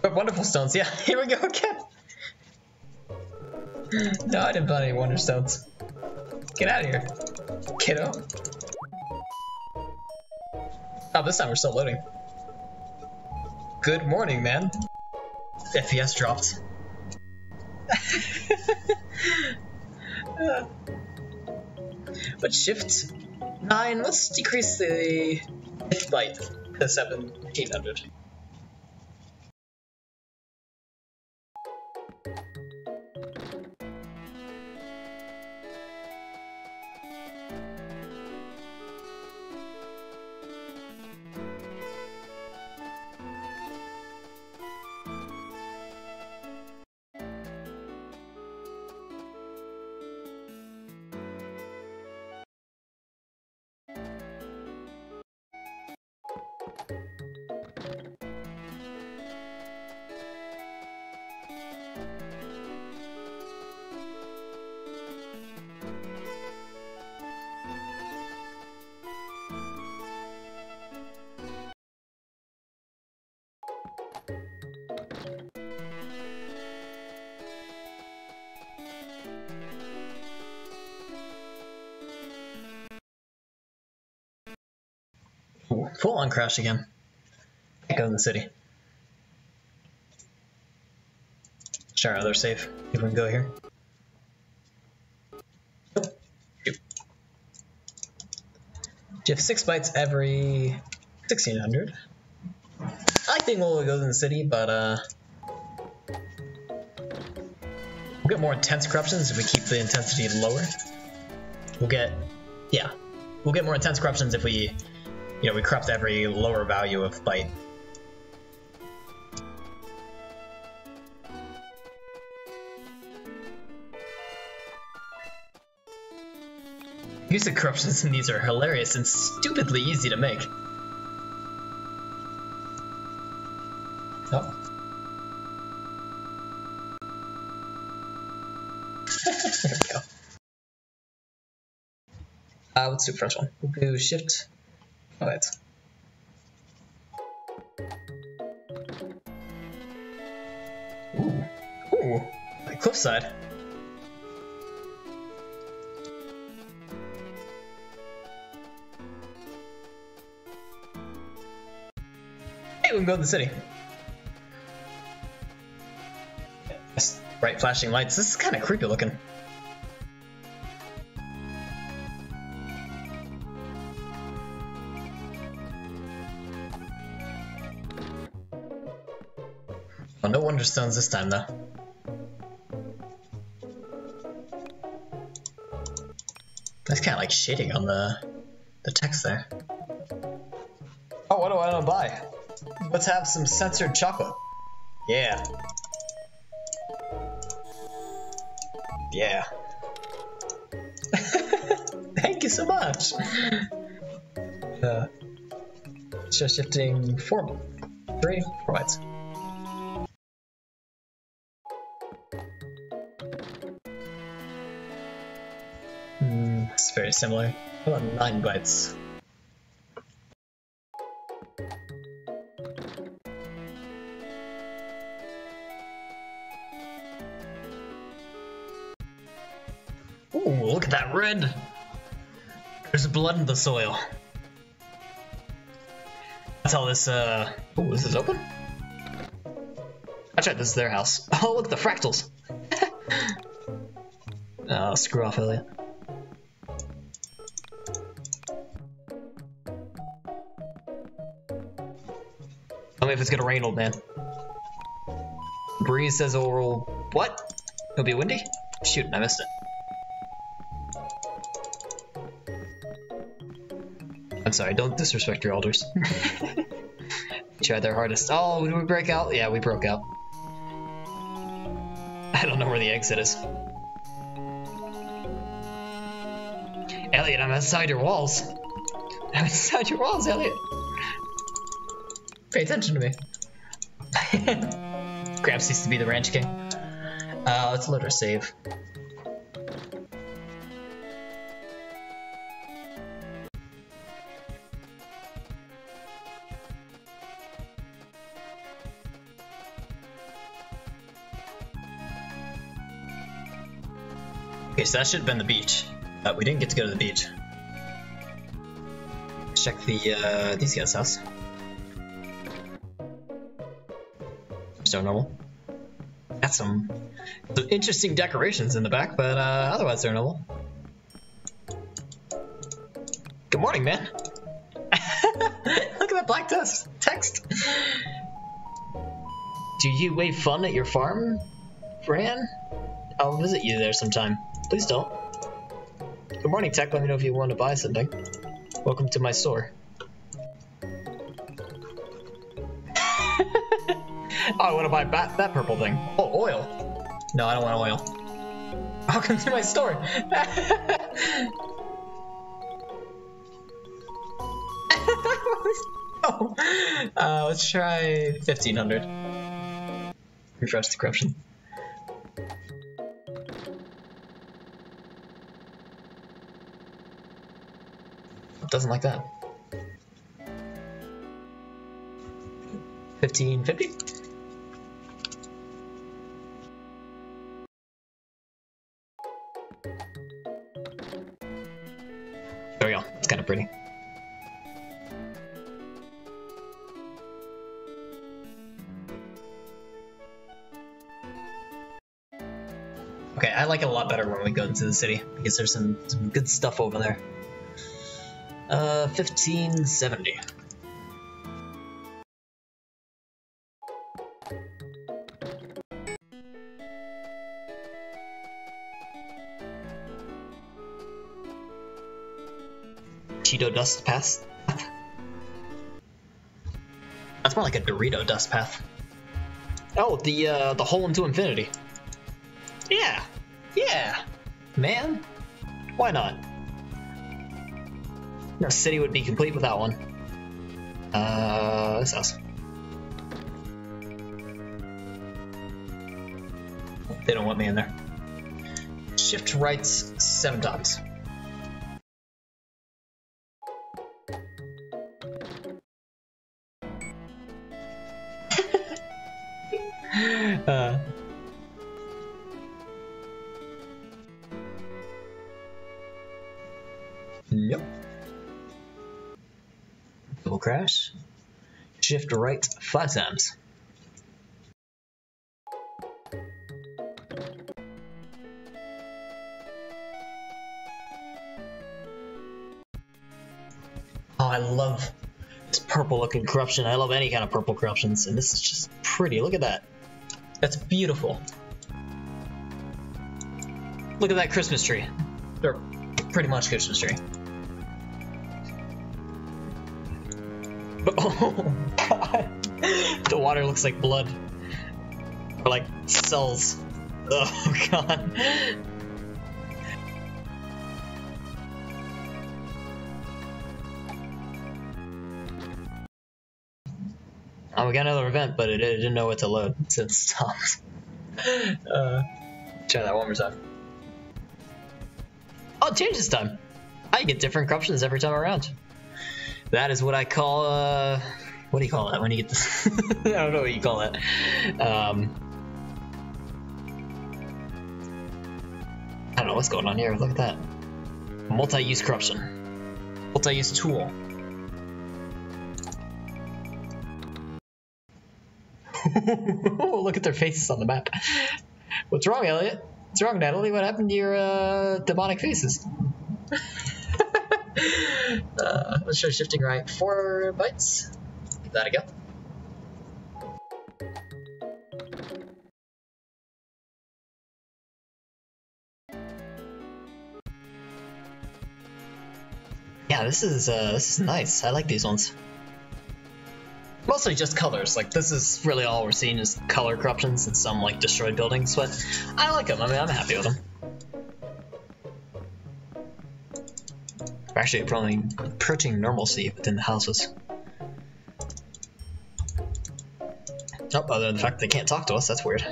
Wonderful stones, yeah, here we go again. No, I didn't find any wonder stones. Get out of here, kiddo. Oh, this time we're still loading. Good morning, man. FPS dropped. But shift 9, let's decrease the hit byte to 1700. Ooh, full on crash again. Can't go in the city. Sure, they're safe. If we can go here. Oh, shoot. You have 6 bytes every 1600. I think we'll go in the city, but we'll get more intense corruptions if we keep the intensity lower. We'll get more intense corruptions if we, we corrupt every lower value of byte. Music corruptions in these are hilarious and stupidly easy to make. Oh. There we go. Let's do the first one. We'll do shift. Oh, that's. Ooh, like cliffside. Hey, we can go to the city. Bright flashing lights. This is kind of creepy looking. Oh, no wonder stones this time though. That's kind of like shading on the text there. Oh, what do I want to buy? Let's have some censored chocolate. Yeah. Yeah. Thank you so much. Just shifting 4 bytes. It's very similar. How about 9 bytes? Ooh, look at that red! There's blood in the soil. That's how this, Ooh, this is open? That's right, this is their house. Oh, look, the fractals! Oh, screw off, Elliot. Tell me if it's gonna rain, old man. Breeze says it'll... What? It'll be windy? Shoot, I missed it. I'm sorry, don't disrespect your elders. Tried their hardest. Oh, did we break out? Yeah, we broke out. I don't know where the exit is. Elliot, I'm outside your walls. I'm inside your walls, Elliot. Pay attention to me. Gramps used to be the ranch king. Let's load our save. Okay, so that should have been the beach. But we didn't get to go to the beach. Let's check the these guys' house. So normal. Got some interesting decorations in the back, but otherwise they're normal. Good morning, man. Look at that black text. Do you wave fun at your farm, Fran? I'll visit you there sometime. Please don't. Good morning, Tech. Let me know if you want to buy something. Welcome to my store. Oh, I want to buy that purple thing. Oh, oil. No, I don't want oil. Welcome to my store. Oh, let's try 1500. Refresh the corruption. Doesn't like that. 1550. There we go. It's kind of pretty. Okay, I like it a lot better when we go into the city because there's some good stuff over there. 1570. Cheeto dust path. That's more like a Dorito dust path. Oh, the hole into infinity. Yeah, man. Why not? No city would be complete without one. This house. They don't want me in there. Shift rights 7 times. Yep. Double crash. Shift right 5 times. Oh, I love this purple looking corruption. I love any kind of purple corruptions, and this is just pretty. Look at that. That's beautiful. Look at that Christmas tree. Or pretty much Christmas tree. Oh god. The water looks like blood. Or like cells. Oh god. Oh, we got another event, but it didn't know what to load, so it stopped. Try that one more time. Oh, it changes time. I get different corruptions every time around. That is what I call, what do you call that when you get this? I don't know what you call that. I don't know what's going on here. Look at that. Multi-use corruption. Multi-use tool. Look at their faces on the map. What's wrong, Elliot? What's wrong, Natalie? What happened to your demonic faces? Let's try shifting right 4 bytes. Give that a go. Yeah, this is nice. I like these ones. Mostly just colors. Like, this is really all we're seeing is color corruptions and some like destroyed buildings, but I like them. I mean, I'm happy with them. We're actually probably approaching normalcy within the houses. Oh, other than the fact they can't talk to us, that's weird.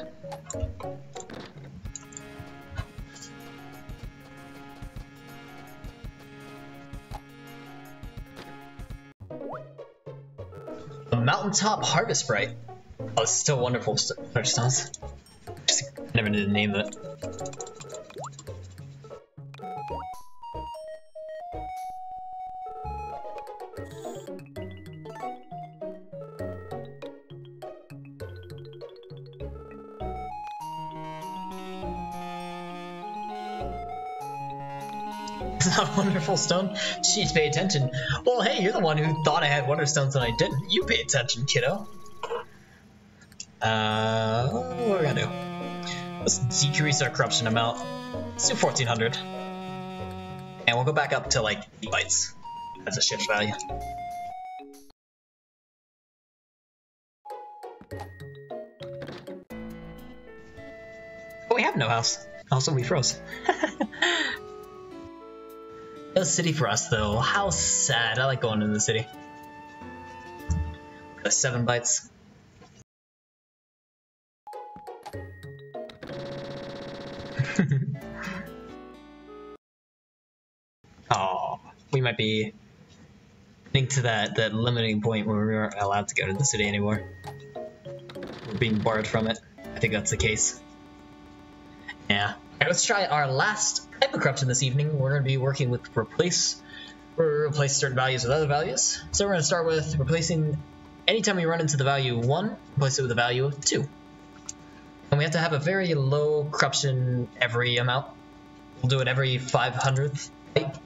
A mountaintop harvest sprite. Oh, it's still wonderful stones. I never knew the name of it. It's not a wonderful stone. Jeez, pay attention. Well, hey, you're the one who thought I had wonder stones and I didn't. You pay attention, kiddo. What are we gonna do? Let's decrease our corruption amount. Let's do 1400. And we'll go back up to like 8 bytes as a shift value. Oh, we have no house. Also, we froze. No city for us, though. How sad. I like going into the city. 7 bytes. Oh, we might be getting to that limiting point where we aren't allowed to go to the city anymore. We're being barred from it. I think that's the case. Yeah. Alright, let's try our last type of corruption this evening. We're going to be working with replace. We're replace certain values with other values. So we're going to start with replacing anytime we run into the value 1, replace it with a value of 2. And we have to have a very low corruption every amount. We'll do it every 500th byte.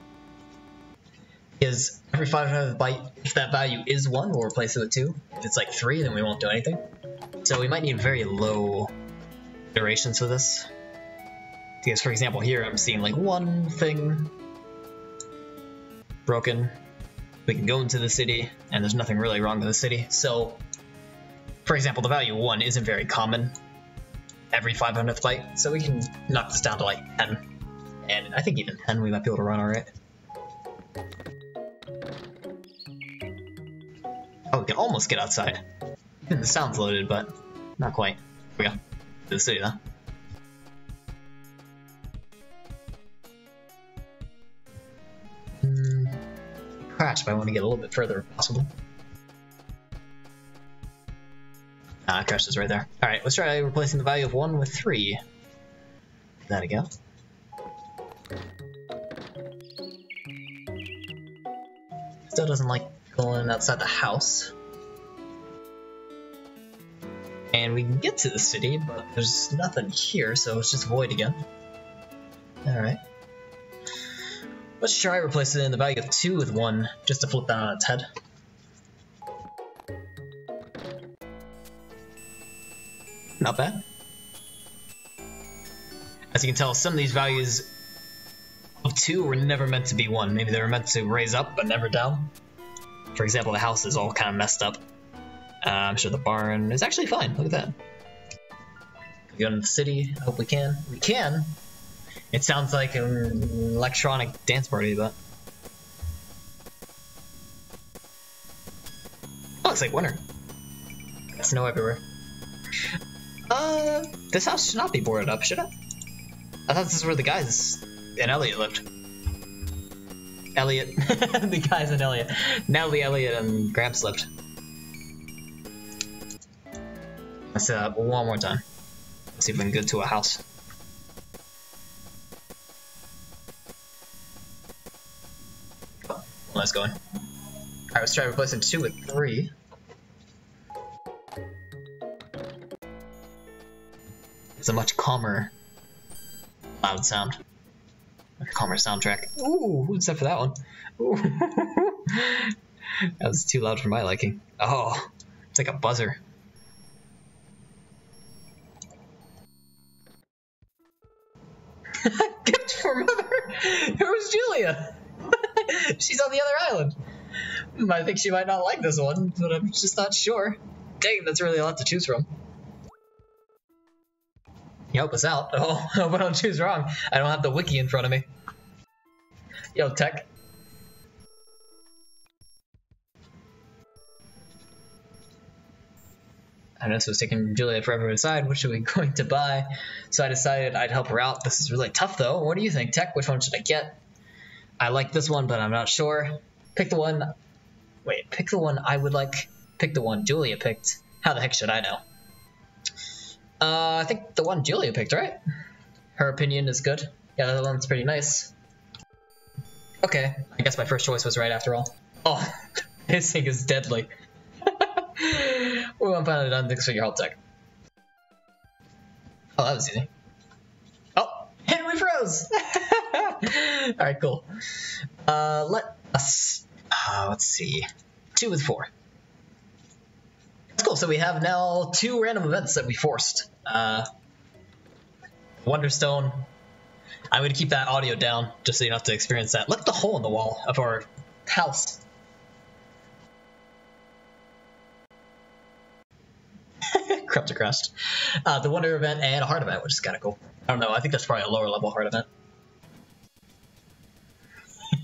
Because every 500th byte, if that value is 1, we'll replace it with 2. If it's like 3, then we won't do anything. So we might need very low iterations for this. Because, for example, here I'm seeing like one thing broken. We can go into the city, and there's nothing really wrong with the city. So, for example, the value 1 isn't very common every 500th byte, so we can knock this down to like 10. And I think even 10 we might be able to run alright. Oh, we can almost get outside. The sound's loaded, but not quite. Here we go. To the city, though. Crash, but I want to get a little bit further if possible. Ah, crash is right there. Alright, let's try replacing the value of 1 with 3. There we go. Still doesn't like going outside the house. And we can get to the city, but there's nothing here, so it's just void again. Alright. Let's try replacing the value of 2 with 1, just to flip that on its head. Not bad. As you can tell, some of these values of 2 were never meant to be 1. Maybe they were meant to raise up, but never down. For example, the house is all kind of messed up. I'm sure the barn is actually fine. Look at that. Can we go into the city? I hope we can. We can! It sounds like an electronic dance party, but... Oh, looks like winter. Got snow everywhere. This house should not be boarded up, should it? I thought this is where the guys in Elliot lived. Elliot. The guys in Elliot. Natalie, Elliot, and Gramps lived. Let's one more time. Let's see if we can get to a house. Oh, well, that's going. Alright, let's try replacing 2 with 3. It's a much calmer, loud sound. A calmer soundtrack. Ooh, except for that one. Ooh. That was too loud for my liking. Oh, it's like a buzzer. Gift for mother? Who's Julia? She's on the other island. I think she might not like this one, but I'm just not sure. Dang, that's really a lot to choose from. You help us out. Oh, I hope I don't choose wrong. I don't have the wiki in front of me. Yo, Tech. I know this was taking Julia forever to decide which are we going to buy, so I decided I'd help her out. This is really tough, though. What do you think, Tech? Which one should I get? I like this one, but I'm not sure. Pick the one... Wait, pick the one I would like. Pick the one Julia picked. How the heck should I know? I think the one Julia picked, right? Her opinion is good. Yeah, that one's pretty nice. Okay, I guess my first choice was right after all. Oh, this thing is deadly. We won't find it done. Thanks for your help, Tech. Oh, that was easy. Oh, and we we froze! Alright, cool. Let us... let's see. 2 with 4. That's cool, so we have now 2 random events that we forced. Wonderstone. I'm going to keep that audio down, just so you don't have to experience that. Look at the hole in the wall of our house. Corruptor crashed. The Wonder event and a Heart event, which is kind of cool. I don't know, I think that's probably a lower level Heart event.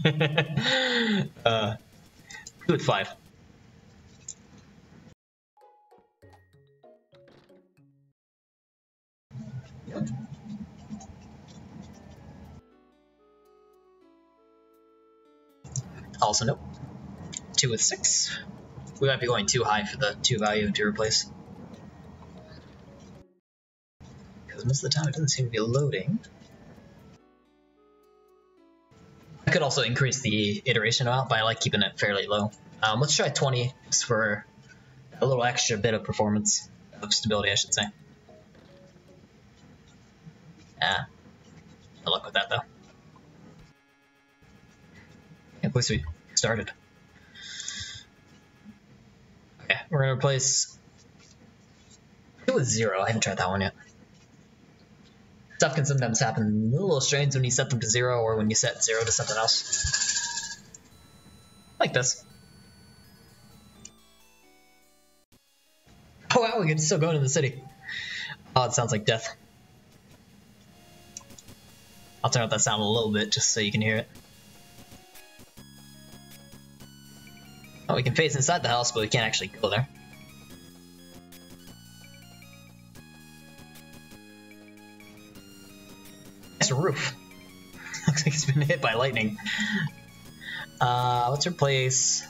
2 with 5. Yep. Also, nope. 2 with 6. We might be going too high for the 2 value to replace. Because most of the time it doesn't seem to be loading. I could also increase the iteration amount, but I like keeping it fairly low. Let's try 20 just for a little extra bit of performance, of stability, I should say. Good luck with that, though. At least we started. Okay, we're gonna replace 2 with 0. I haven't tried that one yet. Stuff can sometimes happen a little strange when you set them to 0 or when you set 0 to something else. Like this. Oh wow, we can still go into the city. Oh, it sounds like death. I'll turn up that sound a little bit just so you can hear it. Oh, we can face inside the house, but we can't actually go there. Nice roof. Looks like it's been hit by lightning. Let's replace...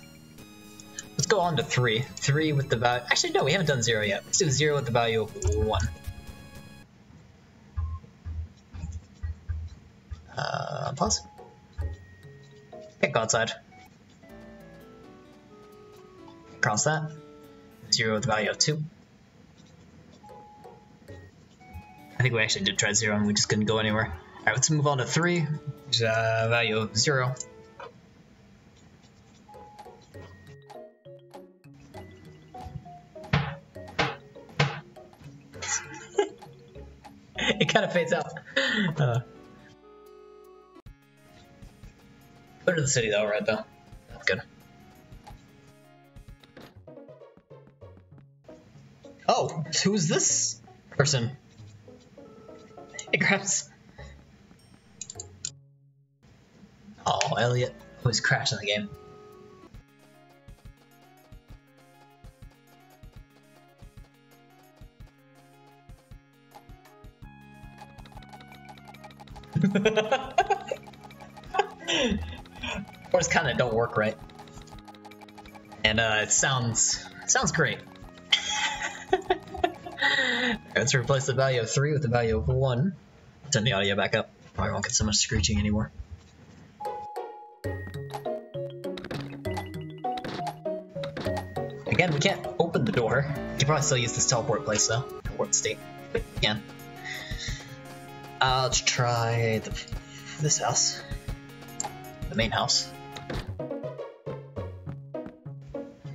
Let's go on to 3. 3 with the value... Actually, no, we haven't done 0 yet. Let's do 0 with the value of 1. Pause. Okay, go outside. Cross that. 0 with the value of 2. I think we actually did try 0 and we just couldn't go anywhere. Alright, let's move on to 3, which is a value of 0. It kind of fades out. Go to the city though, right though. That's good. Oh, who's this person? Hey, Gramps. Oh, Elliot. Who's crashing the game? Doors kind of don't work right, and it sounds great. Let's replace the value of 3 with the value of 1. Turn the audio back up. I won't get so much screeching anymore. Again, we can't open the door. You can probably still use this teleport place though. Teleport state. Again. Let's try this house. The main house.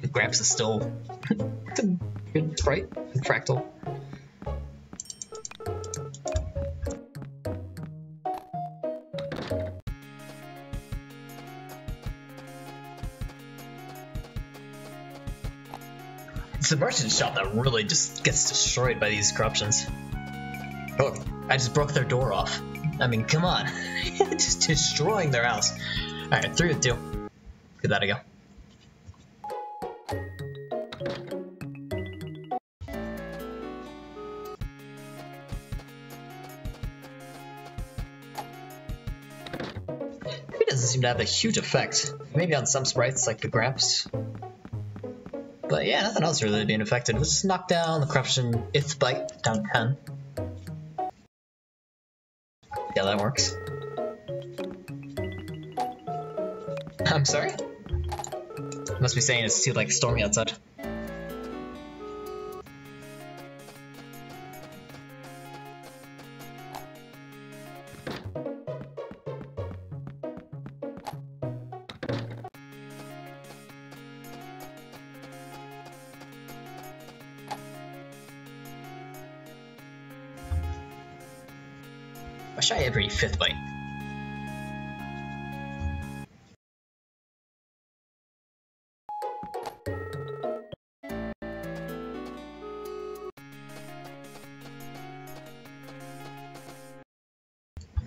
The Gramps is still good sprite and fractal. It's the Martian shop that really just gets destroyed by these corruptions. Oh, I just broke their door off. I mean, come on. Just destroying their house. Alright, 3 with 2. Give that a go. It doesn't seem to have a huge effect. Maybe on some sprites like the Gramps. But yeah, nothing else really being affected. Let's just knock down the corruption ith bite down 10. Yeah, that works. I'm sorry? Must be saying it's too like stormy outside. I should every 5th bite.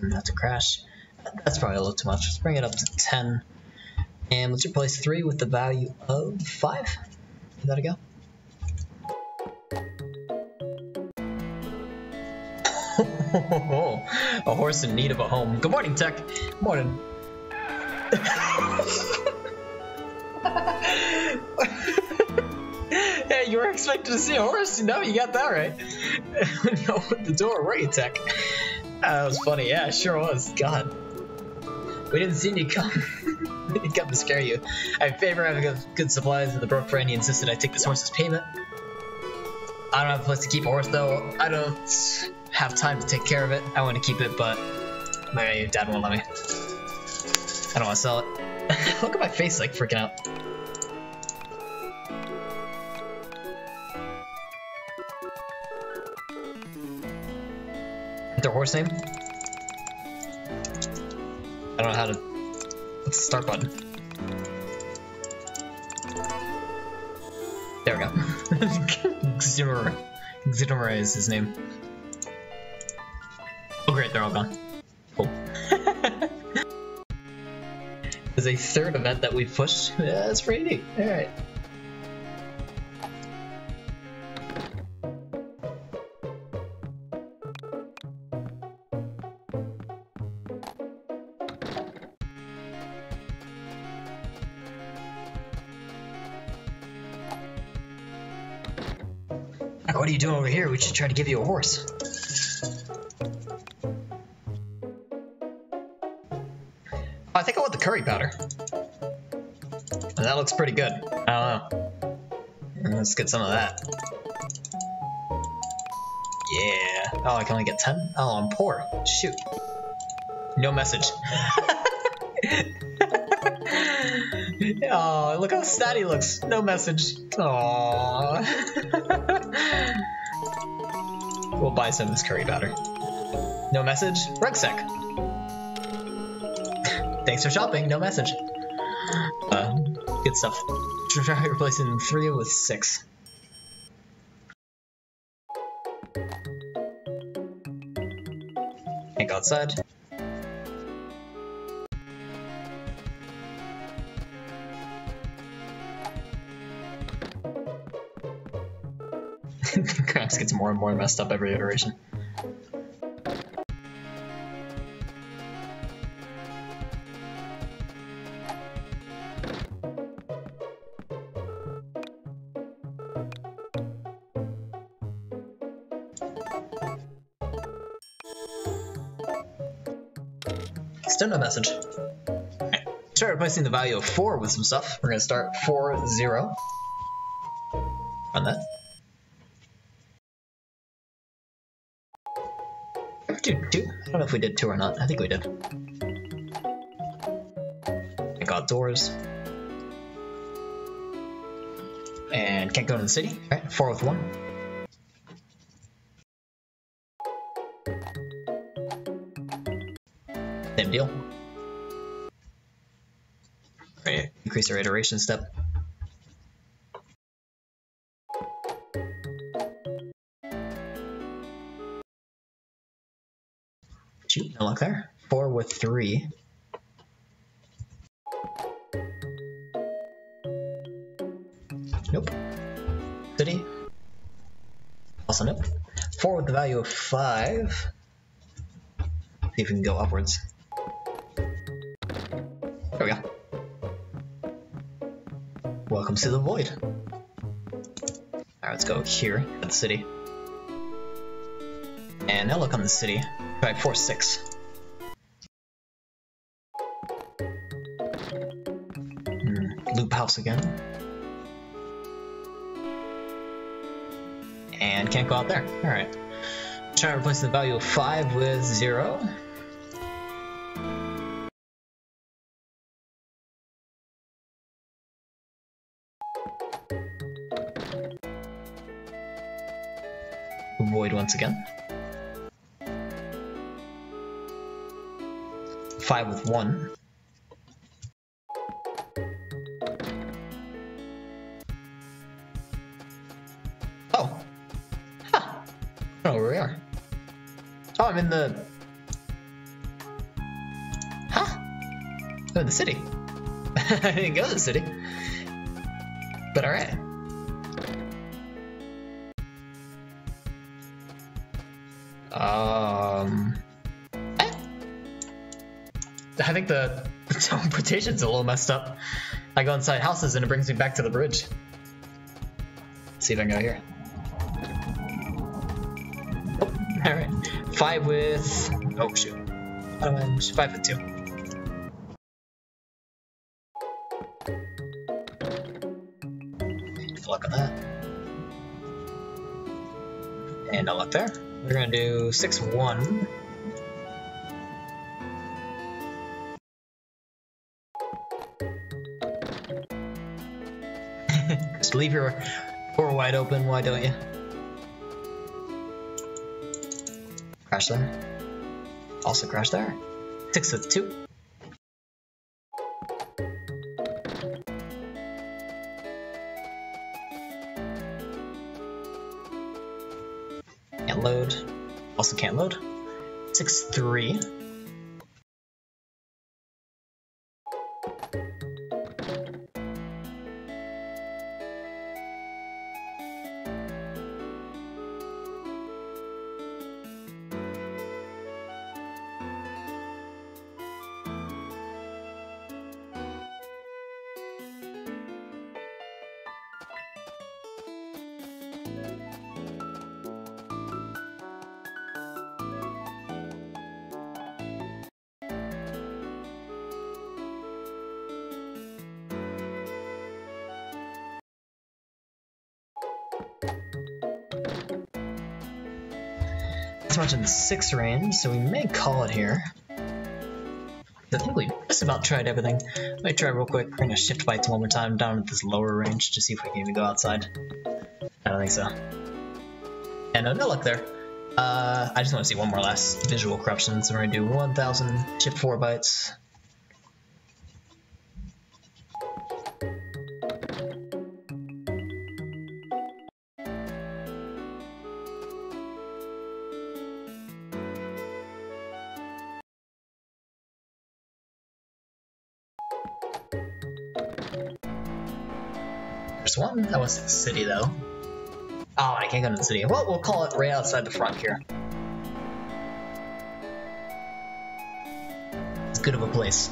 That's a crash. That's probably a little too much. Let's bring it up to 10. And let's replace 3 with the value of 5. Give that a go. A horse in need of a home. Good morning, Tech. Morning. Hey, you were expecting to see a horse? No, you got that right. When you opened the door, were you, Tech? That was funny. Yeah, it sure was. God. We didn't see you come. We didn't come to scare you. I favor having good supplies, and the broke friend, he insisted I take this horse's payment. I don't have a place to keep a horse, though. I don't have time to take care of it. I want to keep it, but my dad won't let me. I don't want to sell it. Look at my face, like, freaking out. Their horse name? I don't know how to... What's the start button? There we go. Xenora is his name. Oh great, they're all gone. Cool. There's a 3rd event that we've pushed. Yeah, that's pretty neat. Alright. What are you doing over here? We should try to give you a horse. I think I want the curry powder. And that looks pretty good. I don't know. Let's get some of that. Yeah. Oh, I can only get 10? Oh, I'm poor. Shoot. No message. Oh, look how sad he looks. No message. Aww. We'll buy some of this curry powder. No message. Rucksack. Thanks for shopping. No message. Good stuff. Try replacing 3 with 6. Can't go outside. Craps gets more and more messed up every iteration. Still no message. Alright, start replacing the value of 4 with some stuff. We're gonna start 4, 0. Run that. Dude, 2? I don't know if we did 2 or not. I think we did. I got doors. And can't go to the city. Alright, 4 with 1. Same deal. Alright, increase our iteration step. Shoot, no luck there. 4 with 3. Nope. City. Also nope. 4 with the value of 5. See if we can go upwards. There we go. Welcome to the void. Alright, let's go here at the city. And now look on the city. Try 4, 6. Loop house again. And can't go out there. Alright. Try to replace the value of 5 with 0. Void once again. 5 with 1. Oh. Huh. I don't know where we are. Oh, I'm in the... Huh? I'm in the city. I didn't go to the city. But alright. I think the teleportation's a little messed up. I go inside houses and it brings me back to the bridge. Let's see if I can go here. Oh, alright. 5 with... Oh, shoot. 5 with 2. Good luck on that. And no luck there. We're gonna do 6-1. Just leave your door wide open, why don't you? Crash there. Also crash there. 6 with 2. Can't load. Also can't load. 6-3. It's much in the 6 range, so we may call it here. I think we just about tried everything. Might try real quick. We're gonna shift bites one more time down at this lower range to see if we can even go outside. I don't think so. And no luck there. I just want to see one more last visual corruption, so we're gonna do 1,000, shift 4 bytes. There's one that was the city though. Oh, I can't go to the city. Well, we'll call it right outside the front here. It's good of a place.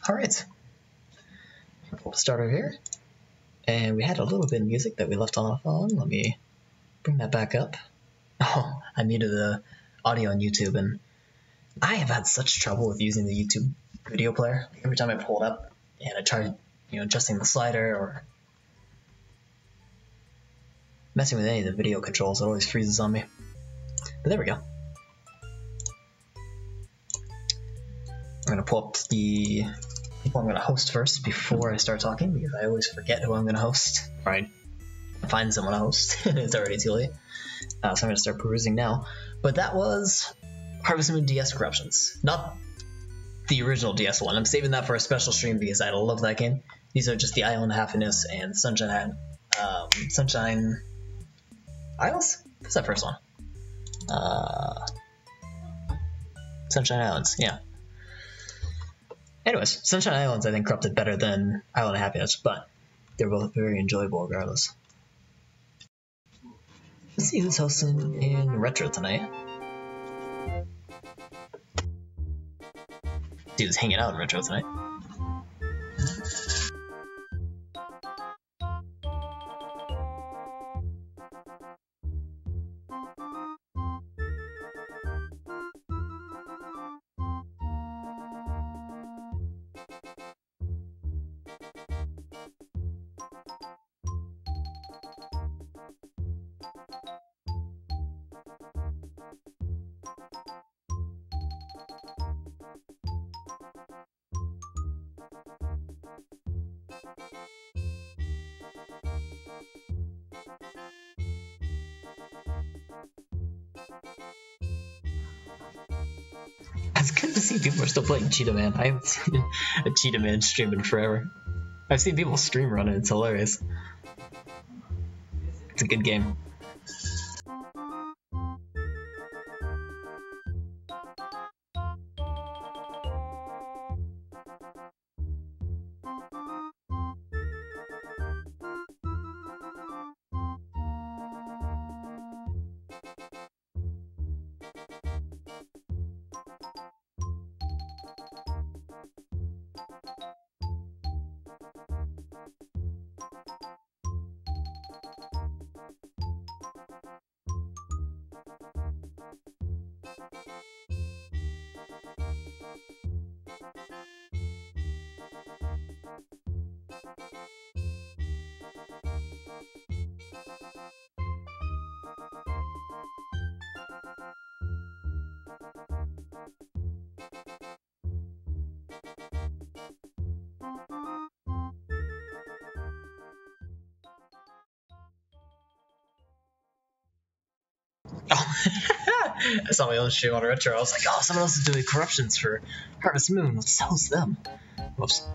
Alright. We'll start over here. And we had a little bit of music that we left off on. Let me bring that back up. Oh, I muted the audio on YouTube, and I have had such trouble with using the YouTube video player. Every time I pull it up and I try, adjusting the slider or messing with any of the video controls, it always freezes on me. But there we go. I'm gonna pull up the people I'm going to host first before I start talking, because I always forget who I'm going to host, or I find someone to host. It's already too late. So I'm going to start perusing now. But that was Harvest Moon DS Corruptions, not the original DS one. I'm saving that for a special stream because I love that game. These are just the Island of Happiness and Sunshine Isles? What's that first one? Sunshine Islands, yeah. Anyways, Sunshine Islands I think corrupted better than Island of Happiness, but they're both very enjoyable regardless. Let's see who's hosting in Retro tonight. Dude's hanging out in Retro tonight. It's good to see people are still playing Cheetah Man. I haven't seen a Cheetah Man stream in forever. I've seen people stream run it, it's hilarious. It's a good game. Oh, I saw my own stream on Retro. I was like, oh, someone else is doing corruptions for Harvest Moon. Let's host them. Whoops.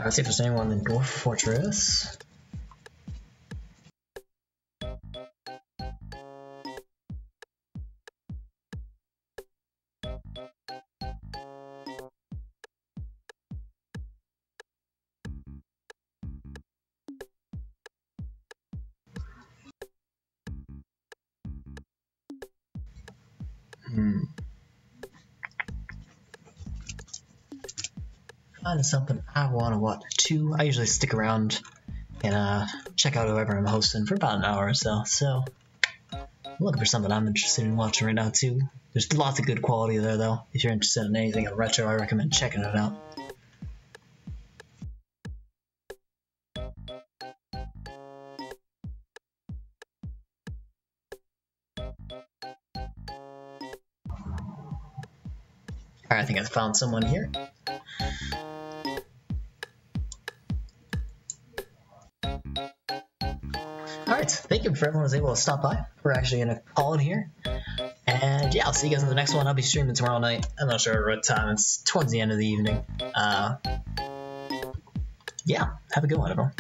Let's see if there's anyone in the Dwarf Fortress. Find something I want to watch too. I usually stick around and check out whoever I'm hosting for about an hour or so. So I'm looking for something I'm interested in watching right now too. There's lots of good quality there though. If you're interested in anything in retro, I recommend checking it out. Alright, I think I found someone here. Alright, thank you for everyone who was able to stop by. We're actually going to call it here. And yeah, I'll see you guys in the next one. I'll be streaming tomorrow night. I'm not sure what time. It's towards the end of the evening. Yeah, have a good one, everyone.